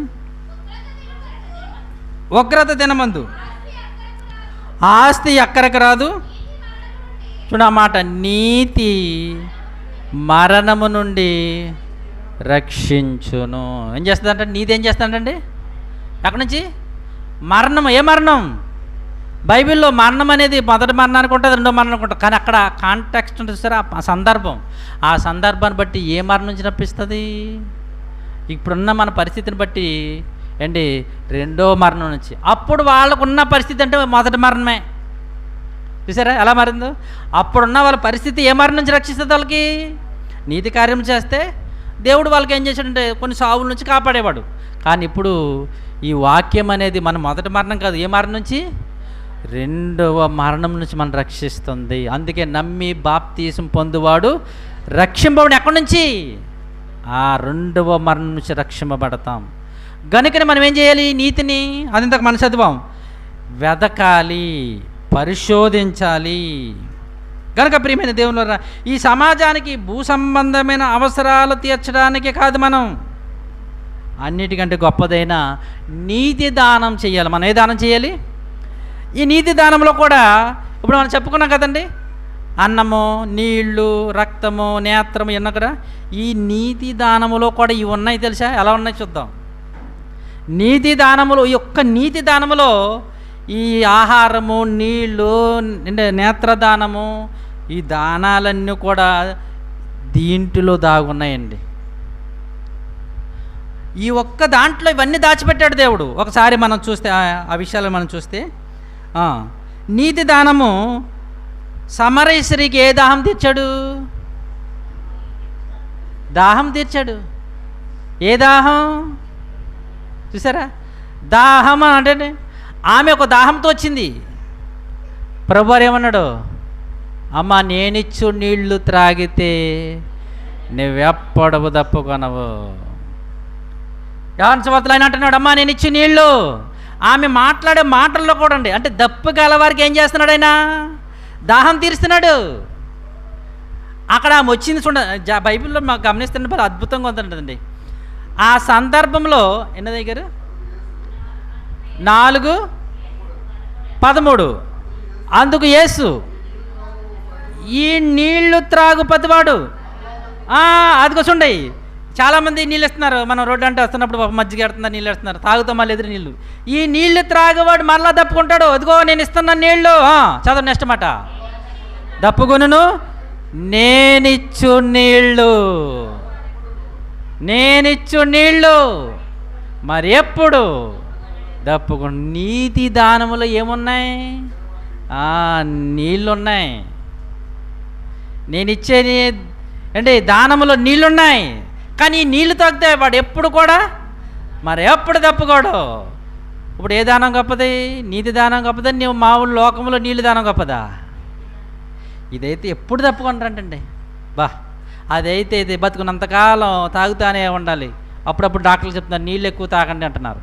ఉగ్రత దినమందు ఆస్తి ఎక్కడికి రాదు. చూడ మాట, నీతి మరణము నుండి రక్షించును. ఏం చేస్తుందంటే నీతి ఏం చేస్తుందండి? ఎక్కడి నుంచి? మరణం. ఏ మరణం? బైబిల్లో మరణం అనేది మొదటి మరణానికి ఉంటుంది, రెండో మరణానికి ఉంటుంది. కానీ అక్కడ కాంటెక్స్ట్ ఉంటుంది సరే, ఆ సందర్భం, ఆ సందర్భాన్ని బట్టి ఏ మరణం నుంచి రప్పిస్తుంది? ఇప్పుడున్న మన పరిస్థితిని బట్టి ఏంటి, రెండో మరణం నుంచి. అప్పుడు వాళ్ళకున్న పరిస్థితి అంటే మొదటి మరణమే. చూసారా ఎలా మారిందో? అప్పుడున్న వాళ్ళ పరిస్థితి ఏ మరణం నుంచి రక్షిస్తుంది? వాళ్ళకి నీతి కార్యం చేస్తే దేవుడు వాళ్ళకి ఏం చేశాడంటే కొన్ని సావుల నుంచి కాపాడేవాడు. కానీ ఇప్పుడు ఈ వాక్యం అనేది మన మొదటి మరణం కాదు, ఏ మరణం నుంచి? రెండవ మరణం నుంచి మనం రక్షిస్తుంది. అందుకే నమ్మి బాప్తీసం పొందువాడు రక్షింపబడి ఎక్కడి నుంచి? ఆ రెండవ మరణం నుంచి రక్షింపబడతాం. గనుకని మనం ఏం చేయాలి? నీతిని అదింతకు మన చదివాం, వెదకాలి, పరిశోధించాలి. కనుక ప్రియమైన దేవుని, ఈ సమాజానికి భూ సంబంధమైన అవసరాలు తీర్చడానికి కాదు, మనం అన్నిటికంటే గొప్పదైన నీతి దానం చేయాలి. మనం ఏ దానం చేయాలి? ఈ నీతి దానంలో కూడా ఇప్పుడు మనం చెప్పుకున్నాం కదండి, అన్నము, నీళ్లు, రక్తము, నేత్రము ఇన్న కదా. ఈ నీతి దానములో కూడా ఇవి ఉన్నాయి తెలుసా? ఎలా ఉన్నాయి చూద్దాం. నీతి దానములు, ఈ యొక్క నీతి దానములో ఈ ఆహారము, నీళ్ళు, నేత్రదానము, ఈ దానాలన్నీ కూడా దీంట్లో దాగున్నాయండి. ఈ ఒక్క దాంట్లో ఇవన్నీ దాచిపెట్టాడు దేవుడు. ఒకసారి మనం చూస్తే ఆ విషయాలు మనం చూస్తే, నీతి దానము సమరయ స్త్రీకి ఏ దాహం తీర్చాడు? దాహం తీర్చాడు. ఏ దాహం చూసారా? దాహం అంటే ఆమె ఒక దాహంతో వచ్చింది. ప్రభువారు ఏమన్నాడు? అమ్మ, నేనిచ్చు నీళ్లు త్రాగితే నువ్వెప్పడవు దప్పుకొనవు. యోహాను సువార్తలో ఆయన అంటున్నాడు, అమ్మ నేనిచ్చు నీళ్ళు. ఆమె మాట్లాడే మాటల్లో కూడా అండి, అంటే దప్పు గలవారికి ఏం చేస్తున్నాడు? ఆయన దాహం తీరుస్తున్నాడు. అక్కడ ఆమె వచ్చింది చూడ, బైబిల్లో మాకు గమనిస్తుంటే బాగా అద్భుతంగా ఉంటుందండి. ఆ సందర్భంలో ఎన్న దగ్గర 4:13 అందుకు యేసు, ఈ నీళ్లు త్రాగు పతివాడు, అది కూర్చుండే. చాలామంది నీళ్ళు ఇస్తున్నారు, మనం రోడ్డు అంటే వస్తున్నప్పుడు మజ్జిగ ఎడుతున్నారు, నీళ్ళు ఇస్తున్నారు, తాగుతాం మళ్ళీ ఎదురు నీళ్ళు. ఈ నీళ్లు త్రాగేవాడు మరలా దప్పుకుంటాడు. అదిగో నేను ఇస్తున్నా నీళ్ళు. చదవండి నెక్స్ట్ మాట, దప్పుకొనును నేనిచ్చు నీళ్ళు, నేనిచ్చు నీళ్ళు మరి ఎప్పుడు దప్పుకు. నీతి దానములో ఏమున్నాయి? నీళ్ళున్నాయి. నేనిచ్చే అంటే దానములో నీళ్ళున్నాయి. కానీ ఈ నీళ్ళు తాగితే వాడు ఎప్పుడు కూడా మరి ఎప్పుడు తప్పుకోడు. ఇప్పుడు ఏ దానం గొప్పది? నీతి దానం గొప్పదా? నీవు మామూలు లోకంలో నీళ్ళు దానం గొప్పదా? ఇదైతే ఎప్పుడు తప్పుకుంటారంటండి. అదైతే ఇది బతుకున్నంతకాలం తాగుతానే ఉండాలి. అప్పుడప్పుడు డాక్టర్లు చెప్తున్నారు నీళ్ళు ఎక్కువ తాగండి అంటున్నారు.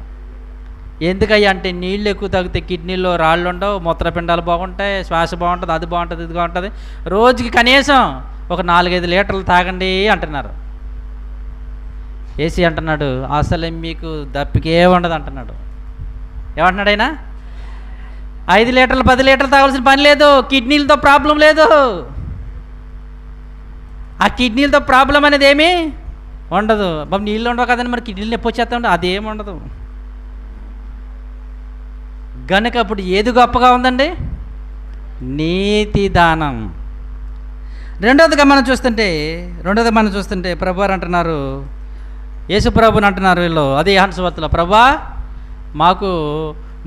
ఎందుకయ్యా అంటే నీళ్ళు ఎక్కువ తాగితే కిడ్నీలో రాళ్ళు ఉండవు, మూత్రపిండాలు బాగుంటాయి, శ్వాస బాగుంటుంది, అది బాగుంటుంది, ఇది బాగుంటుంది. రోజుకి కనీసం ఒక 4-5 లీటర్లు తాగండి అంటున్నారు. ఏసీ అంటున్నాడు అసలు మీకు దప్పికే ఉండదు అంటున్నాడు. ఏమంటున్నాడు ఆయన? 5 లీటర్లు 10 లీటర్లు తాగాల్సిన పని లేదు. కిడ్నీలతో ప్రాబ్లం లేదు. ఆ కిడ్నీలతో ప్రాబ్లం అనేది ఏమీ ఉండదు. బాబు నీళ్ళు ఉండవు కదండి, మరి కిడ్నీలు నొప్పి వచ్చేస్తా ఉండదు, అదేమి ఉండదు. గనుక అప్పుడు ఏది గొప్పగా ఉందండి? నీతి దానం. రెండోదిగా మనం చూస్తుంటే ప్రభువారు అంటున్నారు, యేసు ప్రభుని అంటున్నారు వీళ్ళు, అదే యోహాను సువార్తలో, ప్రభువా మాకు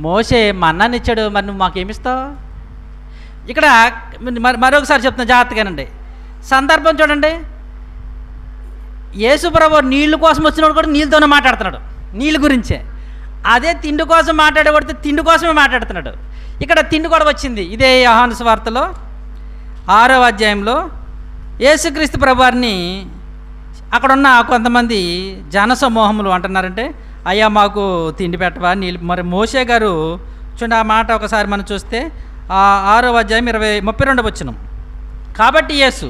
మోషే మన్నాన్ని ఇచ్చాడు, మరి నువ్వు మాకేమిస్తావు? ఇక్కడ మరొకసారి చెప్తున్నా జాగ్రత్తగానండి. సందర్భం చూడండి, యేసు ప్రభు నీళ్ళు కోసం వచ్చినప్పుడు కూడా నీళ్ళతోనే మాట్లాడుతున్నాడు, నీళ్ళ గురించే. అదే తిండి కోసం మాట్లాడేవాడితే తిండి కోసమే మాట్లాడుతున్నాడు. ఇక్కడ తిండి కూడా వచ్చింది. ఇదే యోహాను సువార్తలో 6వ అధ్యాయంలో యేసుక్రీస్తు ప్రభువారిని అక్కడున్న కొంతమంది జనసమూహములు అంటున్నారంటే, అయ్యా మాకు తిండి పెట్టవా, నీళ్ళు. మరి మోషే గారు చూడండి, ఆ మాట ఒకసారి మనం చూస్తే 6వ అధ్యాయం 32 వచనం. కాబట్టి యేసు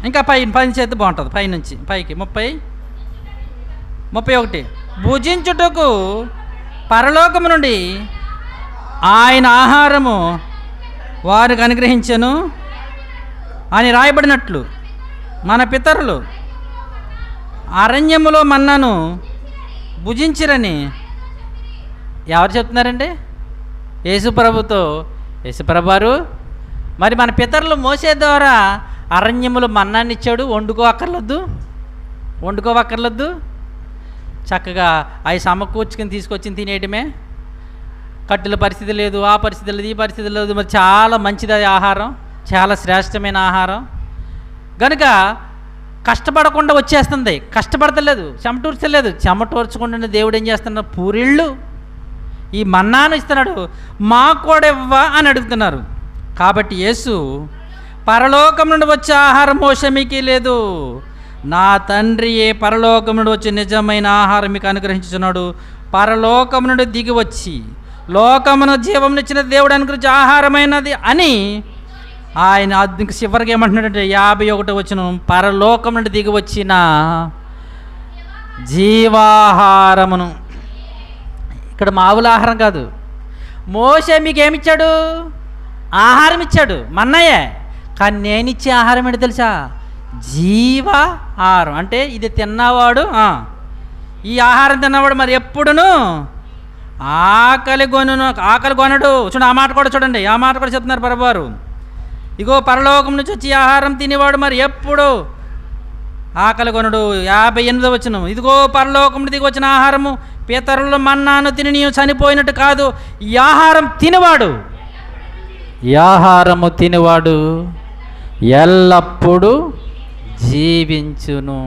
ఇంకా పైన చేతి బాగుంటుంది, పైనుంచి పైకి 31 భుజించుటకు పరలోకము నుండి ఆయన ఆహారము వారికి అనుగ్రహించెను అని రాయబడినట్లు మన పితరులు అరణ్యములో మన్నాను భుజించిరని ఎవరు చెప్తున్నారండి? యేసుప్రభుతో. యేసుప్రభువారు మరి మన పితరులు మోసే ద్వారా అరణ్యములో మన్నాన్ని ఇచ్చాడు. వండుకోవక్కర్లొద్దు, చక్కగా అవి సమకూర్చుకొని తీసుకొచ్చి తినేయటమే. కట్టెల పరిస్థితి లేదు, ఆ పరిస్థితి లేదు, ఈ పరిస్థితి లేదు. మరి చాలా మంచిది అది ఆహారం, చాలా శ్రేష్టమైన ఆహారం. కనుక కష్టపడకుండా వచ్చేస్తుంది. కష్టపడతలేదు, చెమటూర్చకుండా దేవుడు ఏం చేస్తున్నాడు? పూరిళ్ళు ఈ మన్నాను ఇస్తున్నాడు. మాకు కూడా ఇవ్వా అని అడుగుతున్నారు. కాబట్టి యేసు పరలోకం నుండి వచ్చే ఆహారం మోస మీకు లేదు, నా తండ్రి ఏ పరలోకం నుండి వచ్చే నిజమైన ఆహారం మీకు అనుగ్రహించున్నాడు. పరలోకం నుండి దిగి వచ్చి లోకమును జీవమునిచ్చిన దేవుడు అనుగ్రహించే ఆహారమైనది అని ఆయన ఇంక చివరికి ఏమంటున్నాడంటే 51 వచనం, పరలోకం నుండి దిగి వచ్చిన జీవాహారమును. ఇక్కడ మామూలు ఆహారం కాదు. మోషే మీకు ఏమిచ్చాడు? ఆహారం ఇచ్చాడు, మన్నయే. కానీ నేను ఇచ్చే ఆహారం ఏంటి తెలుసా? జీవాహారం. అంటే ఇది తిన్నవాడు, ఈ ఆహారం తిన్నవాడు మరి ఎప్పుడును ఆకలి కొనడు. చూడండి, ఆ మాట కూడా చూడండి, ఆ మాట కూడా చెప్తున్నారు ప్రభువారు. ఇగో పరలోకం నుంచి వచ్చి ఆహారం తినేవాడు మరి ఎప్పుడు ఆకలి కొనడు. 58వ వచనం, ఇదిగో పరలోకం దిగి వచ్చిన ఆహారము పితరుల మన్నాను తిని నీవు చనిపోయినట్టు కాదు, ఈ ఆహారం తినేవాడు, ఈ ఆహారము తినేవాడు ఎల్లప్పుడూ జీవించును.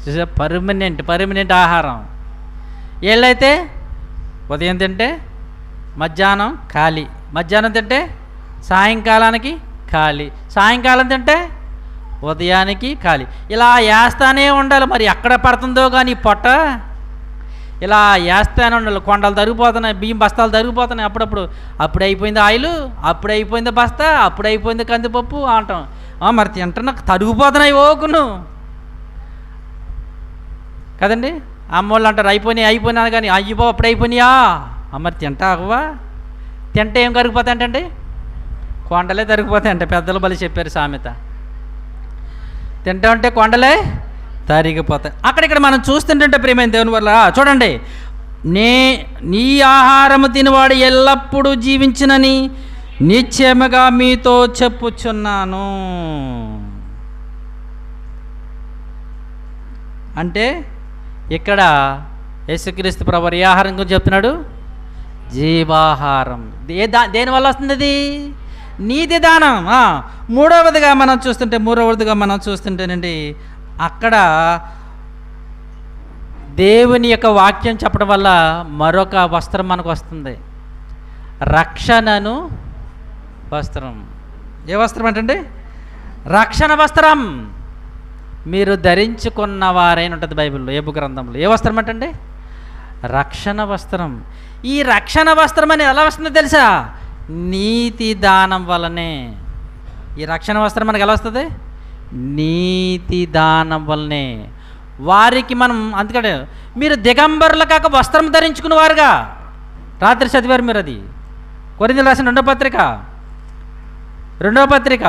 చూసా, పర్మనెంట్ ఆహారం. వీళ్ళైతే ఉదయం తింటే మధ్యాహ్నం ఖాళీ, మధ్యాహ్నం తింటే సాయంకాలానికి ఖాళీ, సాయంకాలం తింటే ఉదయానికి ఖాళీ. ఇలా వేస్తానే ఉండాలి. మరి ఎక్కడ పడుతుందో కానీ పొట్ట ఇలా వేస్తానే ఉండాలి. కొండలు తరిగిపోతున్నాయి, బియ్యం బస్తాలు తరిగిపోతున్నాయి. అప్పుడు అయిపోయింది ఆయిల్, అప్పుడు అయిపోయింది బస్తా, అప్పుడు అయిపోయింది కందిపప్పు అంటాం. మరి తింటున్నా తరిగిపోతున్నాయి ఓకును కదండి. అమ్మోళ్ళు అంటారు అయిపోయినా కానీ అయ్యిపో అప్పుడు అయిపోయినాయా, మరి తింటావా? తింటే ఏం కరిగిపోతాయంటండి? కొండలే తరిగిపోతాయంట. పెద్దలు బలి చెప్పారు సామెత. తింటా ఉంటే కొండలే తరిగిపోతాయి. అక్కడిక్కడ మనం చూస్తుంటే ప్రియమైన దేవుని వల్ల చూడండి, నీ ఆహారము తినవాడు ఎల్లప్పుడూ జీవించునని నిశ్చయముగా మీతో చెప్పుచున్నాను. అంటే ఇక్కడ యేసుక్రీస్తు ప్రభువు ఏ ఆహారం గురించి చెప్తున్నాడు? జీవాహారం. దేనివల్ల వస్తుంది అది? నీతి దానం. మూడవదిగా మనం చూస్తుంటేనండి, అక్కడ దేవుని యొక్క వాక్యం చెప్పడం వల్ల మరొక వస్త్రం మనకు వస్తుంది, రక్షణను వస్త్రం. ఏ వస్త్రం అంటే? రక్షణ వస్త్రం. మీరు ధరించుకున్నవారైన ఉంటుంది బైబిల్లో, ఏబు గ్రంథంలో. ఏ వస్త్రం అంటే? రక్షణ వస్త్రం. ఈ రక్షణ వస్త్రం అని ఎలా వస్తుందో తెలుసా? నీతి దానం వల్లనే. ఈ రక్షణ వస్త్రం మనకు ఎలా వస్తుంది? నీతి దానం వల్లనే. వారికి మనం అందుకనే మీరు దిగంబరులు కాక వస్త్రం ధరించుకునేవారుగా, రాత్రి చదివారు మీరు. అది కొరింథీయులకు రాసిన రెండవ పత్రిక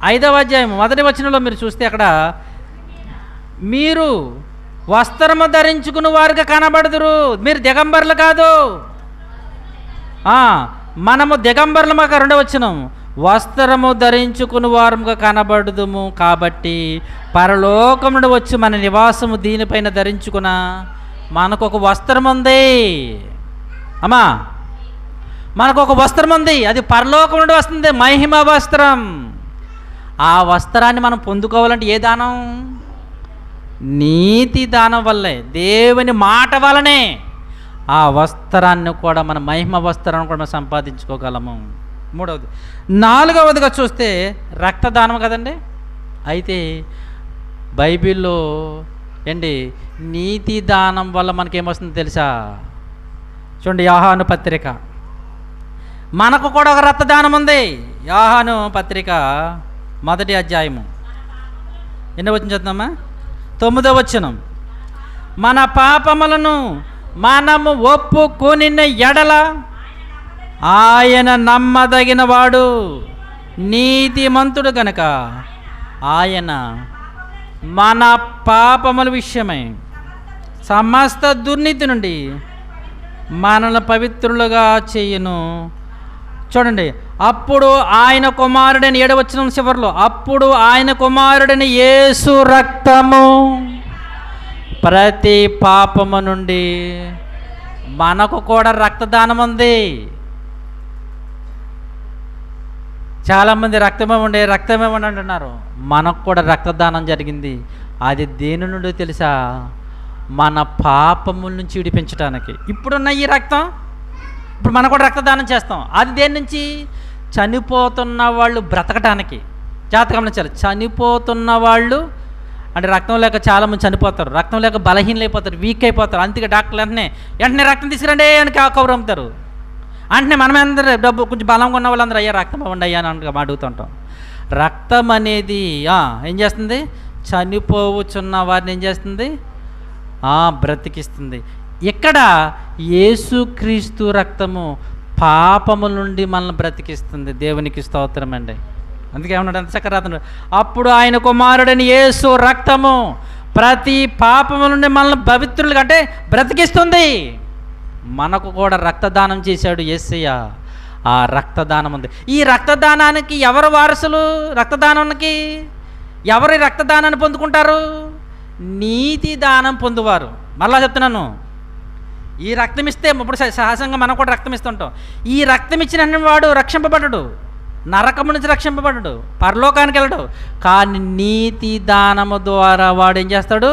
5వ అధ్యాయం 1వ వచనంలో మీరు చూస్తే అక్కడ మీరు వస్త్రము ధరించుకుని వారుగా కనబడుదురు. మీరు దిగంబరులు కాదు, మనము దిగంబరులమాక 2వ వచనం, వస్త్రము ధరించుకుని వారముగా కనబడుదుము. కాబట్టి పరలోకం నుండి వచ్చి మన నివాసము దీనిపైన ధరించుకున్న మనకు ఒక వస్త్రం ఉంది. అమ్మా, మనకు ఒక వస్త్రం ఉంది, అది పరలోకం నుండి వస్తుంది, మహిమ వస్త్రం. ఆ వస్త్రాన్ని మనం పొందుకోవాలంటే ఏ దానం? నీతి దానం వల్లే, దేవుని మాట వల్లనే ఆ వస్త్రాన్ని కూడా మన మహిమ వస్త్రాన్ని కూడా మనం సంపాదించుకోగలము. 3వది. 4వదిగా చూస్తే రక్తదానం కదండి. అయితే బైబిల్లో నీతి దానం వల్ల మనకేమొస్తుందో తెలుసా? చూడండి, యోహాను పత్రిక, మనకు కూడా ఒక రక్తదానం ఉంది. యోహాను పత్రిక 1వ అధ్యాయము ఎన్నో వచనం చదువుతామా? 9వ వచనం, మన పాపములను మనము ఒప్పుకొనిన ఎడల ఆయన నమ్మదగిన వాడు, నీతిమంతుడు గనక ఆయన మన పాపముల విషయమై సమస్త దుర్నీతి నుండి మనల్ని పవిత్రులుగా చేయును. చూడండి, అప్పుడు ఆయన కుమారుడైన 7వ వచనం చివరిలో, అప్పుడు ఆయన కుమారుడైన యేసు రక్తము ప్రతి పాపము నుండి, మనకు కూడా రక్తదానం ఉంది. చాలామంది రక్తమే అంటున్నారు. మనకు కూడా రక్తదానం జరిగింది. అది దేని నుండి తెలుసా? మన పాపముల నుంచి విడిపించడానికి. ఇప్పుడున్న ఈ రక్తం, ఇప్పుడు మనం కూడా రక్తదానం చేస్తాం. అది దేని నుంచి? చనిపోతున్న వాళ్ళు బ్రతకటానికి. జాగ్రత్తగా గమనించాలి. చనిపోతున్న వాళ్ళు అంటే రక్తం లేక చాలామంది చనిపోతారు, రక్తం లేక బలహీనలు అయిపోతారు, వీక్ అయిపోతారు. అందుకే డాక్టర్లు వెంటనే రక్తం తీసుకురండి అని కవర్ అమ్ముతారు. అంటే మనమందరూ డబ్బు కొంచెం బలంగా ఉన్న వాళ్ళందరూ అయ్యా రక్తం ఇవ్వండి అయ్యా అని అడుగుతుంటాం. రక్తం అనేది ఏం చేస్తుంది? చనిపోవచ్చున్న వారిని ఏం చేస్తుంది? బ్రతికిస్తుంది. ఇక్కడ యేసుక్రీస్తు రక్తము పాపముల నుండి మనల్ని బ్రతికిస్తుంది. దేవునికి స్తోత్రం అండి. అందుకే ఏమన్నాడు అంత చక్కరాత్రుడు, అప్పుడు ఆయన కుమారుడని యేసు రక్తము ప్రతి పాపముల నుండి మనల్ని పవిత్రులుగా అంటే బ్రతికిస్తుంది. మనకు కూడా రక్తదానం చేశాడు యేసయ్య. ఆ రక్తదానం ఉంది. ఈ రక్తదానానికి ఎవరు వారసులు? రక్తదానానికి ఎవరు రక్తదానాన్ని పొందుకుంటారు? నీతి దానం పొందువారు. మళ్ళా చెప్తున్నాను, ఈ రక్తం ఇస్తే ఇప్పుడు సహజంగా మనం కూడా రక్తం ఇస్తుంటాం. ఈ రక్తం ఇచ్చిన వాడు రక్షింపబడడు, నరకము నుంచి రక్షింపబడడు, పరలోకానికి వెళ్ళడు. కానీ నీతి దానము ద్వారా వాడు ఏం చేస్తాడు?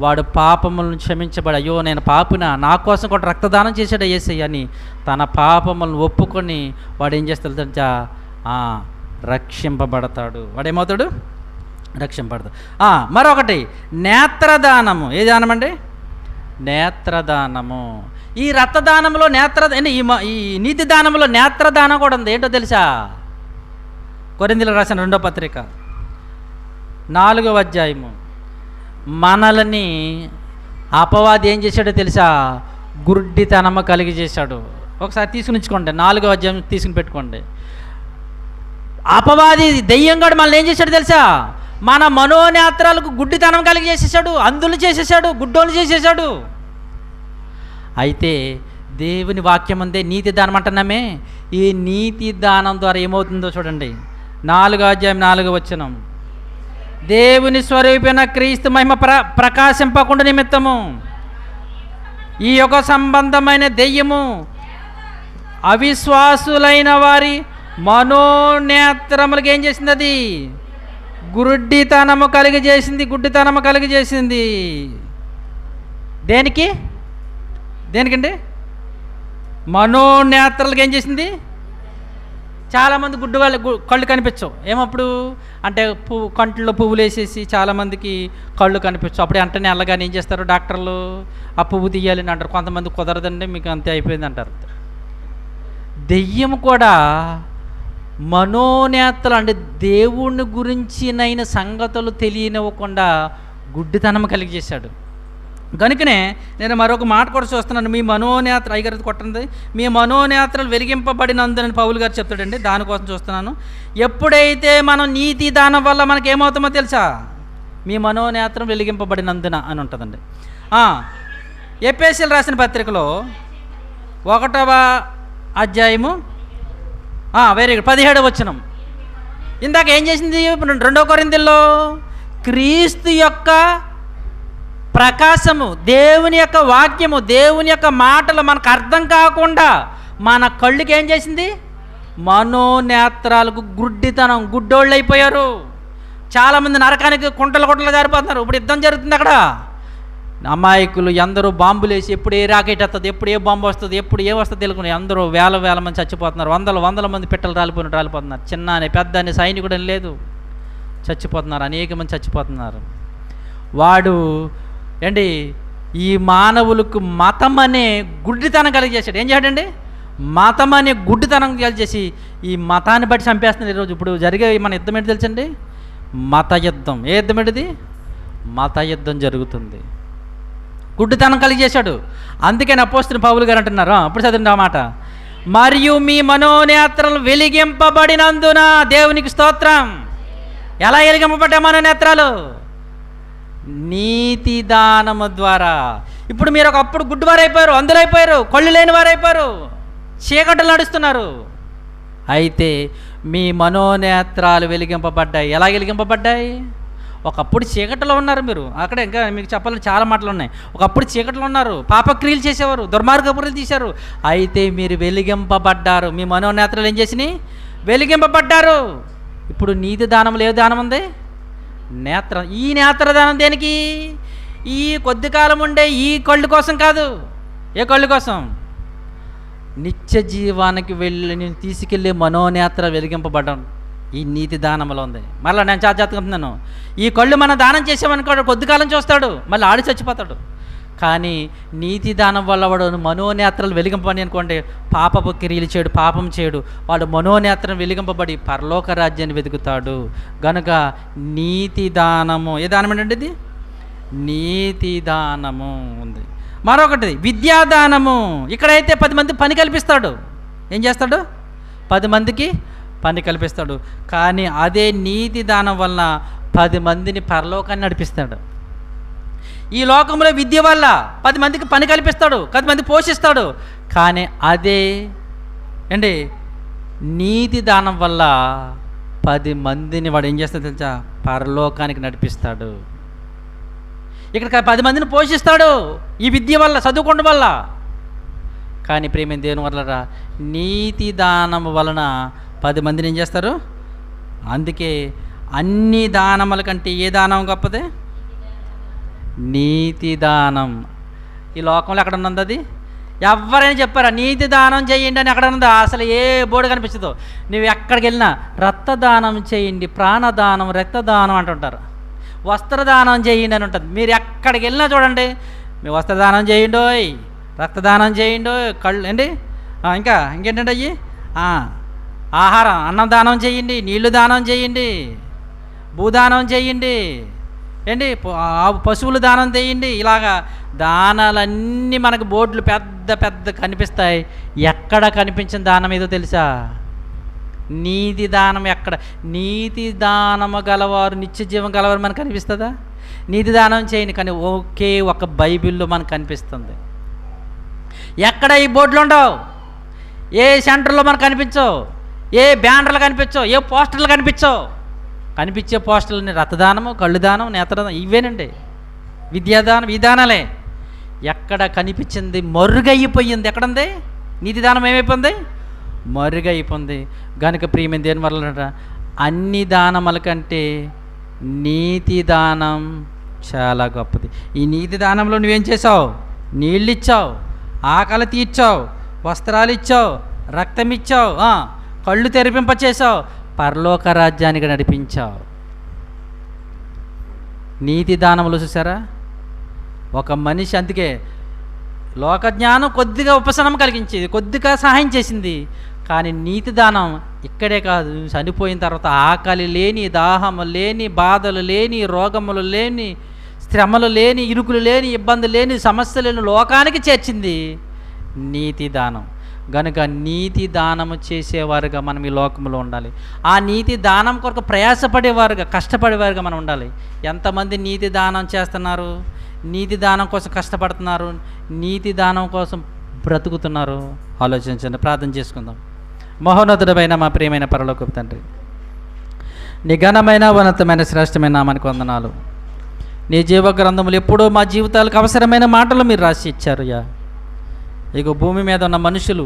వాడు పాపములను క్షమించబడి, అయ్యో నేను పాపిన, నా కోసం కూడా రక్తదానం చేశాడు యేసయ్య అని తన పాపములను ఒప్పుకొని వాడు ఏం చేస్తాడు? రక్షింపబడతాడు. వాడేమవుతాడు? రక్షింపబడతాడు. మరొకటి నేత్రదానము. ఏ దానం అండి? నేత్రదానము. ఈ రక్తదానంలో ఈ నీతి దానంలో నేత్రదానం కూడా ఉంది. ఏంటో తెలుసా? కొరింథీయులకు రాసిన 2వ పత్రిక 4వ అధ్యాయము. మనల్ని అపవాది ఏం చేశాడో తెలుసా? గుడ్డితనము కలిగి చేశాడు. ఒకసారి తీసుకుని ఉంచుకోండి, 4వ అధ్యాయం తీసుకుని పెట్టుకోండి. అపవాది దెయ్యంగాడు మనల్ని ఏం చేశాడు తెలుసా? మన మనోనేత్రాలకు గుడ్డితనం కలిగి చేసేసాడు, అందులు చేసేసాడు, గుడ్డోలు చేసేసాడు. అయితే దేవుని వాక్యం అందే నీతి దానం అంటున్నామే. ఈ నీతి దానం ద్వారా ఏమవుతుందో చూడండి. 4వ అధ్యాయం 4వ వచనం, దేవుని స్వరూపైన క్రీస్తు మహిమ ప్రకాశింపకుండా నిమిత్తము ఈ యొక్క సంబంధమైన దెయ్యము అవిశ్వాసులైన వారి మనోనేత్రములకు ఏం చేసింది? అది గుడ్డితనము కలిగి చేసింది. దేనికండి? మనోనేత్రాలకు ఏం చేసింది? చాలామంది కళ్ళు కనిపించవు. ఏమప్పుడు అంటే కంట్లో పువ్వులు వేసేసి చాలామందికి కళ్ళు కనిపించవు. అప్పుడే వెంటనే వెళ్ళగానే ఏం చేస్తారు డాక్టర్లు? ఆ పువ్వు తీయాలని అంటారు. కొంతమంది కుదరదండి, మీకు అంతే అయిపోయింది అంటారు. దెయ్యం కూడా మనోనేత్రాలు అంటే దేవుణ్ణి గురించినైన సంగతులు తెలియనివ్వకుండా గుడ్డితనం కలిగి చేశాడు. కనుకనే నేను మరొక మాట కూడా చూస్తున్నాను. మీ మనోనేత్ర అయ్యగారి కొట్టండి, మీ మనోనేత్రాలు వెలిగింపబడినందునని పౌలు గారు చెప్తాడండి. దానికోసం చూస్తున్నాను. ఎప్పుడైతే మనం నీతి దానం వల్ల మనకి ఏమవుతామో తెలుసా? మీ మనోనేత్రం వెలిగింపబడినందున అని ఉంటుందండి. ఎఫెసీయులకు రాసిన పత్రికలో 1వ అధ్యాయము 17వ వచనం. ఇందాక ఏం చేసింది? 2వ కొరింథీయుల్లో క్రీస్తు యొక్క ప్రకాశము, దేవుని యొక్క వాక్యము, దేవుని యొక్క మాటలు మనకు అర్థం కాకుండా మన కళ్ళుకి ఏం చేసింది? మనోనేత్రాలకు గుడ్డోళ్ళు అయిపోయారు. చాలామంది నరకానికి కుంటలు జారిపోతున్నారు. ఇప్పుడు యుద్ధం జరుగుతుంది అక్కడ. అమాయకులు అందరూ బాంబులు వేసి ఎప్పుడు ఏ రాకెట్ వస్తుంది, ఎప్పుడు ఏ బాంబు వస్తుంది, ఎప్పుడు ఏ వస్తుంది తెలుసుకుని అందరూ వేల మంది చచ్చిపోతున్నారు. వందల మంది పిట్టలు రాలిపోతున్నారు. చిన్న అని పెద్ద అని సైనికుడు అని లేదు, చచ్చిపోతున్నారు. అనేక మంది చచ్చిపోతున్నారు. వాడు ఈ మానవులకు మతం అనే గుడ్డితనం కలిగజేశాడు. ఏం చేశాడండి? మతం అనే గుడ్డితనం కలిగజేసి ఈ మతాన్ని బట్టి చంపేస్తున్నారు ఈరోజు. ఇప్పుడు జరిగే మన యుద్ధం ఏంటి తెలుసండి? మత యుద్ధం. ఏ యుద్ధం ఏంటిది? మత యుద్ధం జరుగుతుంది. గుడ్డితనం కలిగజేశాడు. అందుకని అపోస్తలుడు పౌలు గారు అంటున్నారు, అప్పుడు చదివింది ఆ మాట, మరియు మీ మనోనేత్రాలు వెలిగింపబడినందున దేవునికి స్తోత్రం. ఎలా వెలిగింపబడ్డా మనోనేత్రాలు? నీతి దానము ద్వారా. ఇప్పుడు మీరు ఒకప్పుడు గుడ్డివారైపోయారు, అందులైపోయారు, కళ్ళు లేని వారైపోయారు, చీకట్లు నడుస్తున్నారు. అయితే మీ మనోనేత్రాలు వెలిగింపబడ్డాయి. ఎలా వెలిగింపబడ్డాయి? ఒకప్పుడు చీకట్లో ఉన్నారు మీరు. అక్కడ ఇంకా మీకు చెప్పాలని చాలా మాటలు ఉన్నాయి. ఒకప్పుడు చీకట్లో ఉన్నారు, పాపక్రియలు చేసేవారు, దుర్మార్గపురులు తీశారు. అయితే మీరు వెలిగింపబడ్డారు. మీ మనోనేత్రాలు ఏం చేసినాయి? వెలిగింపబడ్డారు. ఇప్పుడు నీతి దానంలో ఏ దానం ఉంది? నేత్రం. ఈ నేత్రదానం దేనికి? ఈ కొద్ది కాలం ఉండే ఈ కళ్ళు కోసం కాదు. ఏ కళ్ళు కోసం? నిత్య జీవానికి వెళ్ళి నేను తీసుకెళ్ళే మనోనేత్ర వెలిగింపబడ్డం ఈ నీతి దానంలో ఉంది. మళ్ళీ నేను జాగ్రత్తగా చెప్తున్నాను, ఈ కళ్ళు మనం దానం చేసామనుకోడు, కొద్ది కాలం చూస్తాడు, మళ్ళీ ఆడి చచ్చిపోతాడు. కానీ నీతి దానం వల్ల వాడు మనోనేత్రాలు వెలిగింపని అనుకోండి, పాపపు క్రియలు చేయడు, పాపం చేయడు, వాడు మనోనేత్రం వెలిగింపబడి పరలోక రాజ్యాన్ని వెతుకుతాడు. గనుక నీతి దానము, ఏ దానం ఏంటంటే ఇది? నీతి దానము ఉంది. మరొకటి విద్యాదానము. ఇక్కడైతే 10 మంది పని కల్పిస్తాడు. ఏం చేస్తాడు? 10 మందికి పని కల్పిస్తాడు. కానీ అదే నీతి దానం వలన 10 మందిని పరలోకాన్ని నడిపిస్తాడు. ఈ లోకంలో విద్య వల్ల 10 మందికి పని కల్పిస్తాడు, 10 మంది పోషిస్తాడు. కానీ అదే అండి నీతి దానం వల్ల 10 మందిని వాడు ఏం చేస్తాడు తెలుసా? పరలోకానికి నడిపిస్తాడు. ఇక్కడ 10 మందిని పోషిస్తాడు ఈ విద్య వల్ల, చదువుకోవడం వల్ల. కానీ ప్రేమ దేవుని వల్ల నీతి దానం వలన 10 మందిని ఏం చేస్తారు? అందుకే అన్ని దానముల కంటే ఏ దానం గొప్పదే? నీతి దానం. ఈ లోకంలో ఎక్కడ ఉన్నది అది? ఎవరైనా చెప్పారా నీతి దానం చేయండి అని? ఎక్కడ ఉందా? అసలు ఏ బోర్డు కనిపించదు. నువ్వు ఎక్కడికి వెళ్ళినా రక్తదానం చేయండి, ప్రాణదానం, రక్తదానం అంటుంటారు. వస్త్రదానం చేయండి అని ఉంటుంది. మీరు ఎక్కడికి వెళ్ళినా చూడండి, మీ వస్త్రదానం చేయండి, రక్తదానం చేయండి, కళ్ళు ఏంటి, ఇంకేంటంటే అయ్యి ఆహారం, అన్నం దానం చేయండి, నీళ్లు దానం చేయండి, భూదానం చేయండి, ఏంటి పశువులు దానం చేయండి. ఇలాగా దానాలన్నీ మనకు బోర్డులు పెద్ద పెద్ద కనిపిస్తాయి. ఎక్కడ కనిపించిన దానం ఏదో తెలుసా? నీతి దానం. ఎక్కడ నీతి దానము గలవారు, నిత్య జీవం గలవారు మనకు కనిపిస్తుందా? నీతి దానం చేయండి. కానీ ఒకే ఒక బైబిల్లో మనకు కనిపిస్తుంది. ఎక్కడ ఈ బోర్డులు ఉండవు, ఏ సెంటర్లో మనకు కనిపించవు, ఏ బ్యానర్లు కనిపించవు, ఏ పోస్టర్లు కనిపించవు. కనిపించే పోస్టర్లని రక్తదానము, కళ్ళు దానం, నేత్రదానం ఇవేనండి. విద్యాదానం, విధానాలే. ఎక్కడ కనిపించింది మరుగైపోయింది. ఎక్కడుంది? నీతి దానం ఏమైపోయింది? మరుగైపోయింది. గనుక ప్రియమైన దేని వల్ల అన్ని దానముల కంటే నీతి దానం చాలా గొప్పది. ఈ నీతి దానంలో నువ్వేం చేసావు? నీళ్ళు ఇచ్చావు, ఆకలి తీర్చావు, వస్త్రాలు ఇచ్చావు, రక్తం ఇచ్చావు, కళ్ళు తెరిపింపచేసావు, పరలోక రాజ్యానికి నడిపించావు. నీతి దానములు చూసారా? ఒక మనిషి అందుకే లోకజ్ఞానం కొద్దిగా ఉపశమనం కలిగించేది, కొద్దిగా సహాయం చేసింది. కానీ నీతి దానం ఇక్కడే కాదు, చనిపోయిన తర్వాత ఆకలి లేని, దాహము లేని, బాధలు లేని, రోగములు లేని, శ్రమలు లేని, ఇరుకులు లేని, ఇబ్బందులు లేని, సమస్యలు లేని లోకానికి చేర్చింది నీతి దానం. గనుక నీతి దానము చేసేవారుగా మనం ఈ లోకంలో ఉండాలి. ఆ నీతి దానం కొరకు ప్రయాసపడేవారుగా, కష్టపడేవారుగా మనం ఉండాలి. ఎంతమంది నీతి దానం చేస్తున్నారు, నీతి దానం కోసం కష్టపడుతున్నారు, నీతి దానం కోసం బ్రతుకుతున్నారు? ఆలోచించండి. ప్రార్థన చేసుకుందాం. మహోన్నతుడమైన మా ప్రియమైన పరలోకపు తండ్రి, నీ ఘనమైన ఉన్నతమైన శ్రేష్టమైన నామానికి వందనాలు. నీ జీవ గ్రంథములు ఎప్పుడో మా జీవితాలకు అవసరమైన మాటలు మీరు రాసి ఇచ్చారు. ఇక భూమి మీద ఉన్న మనుషులు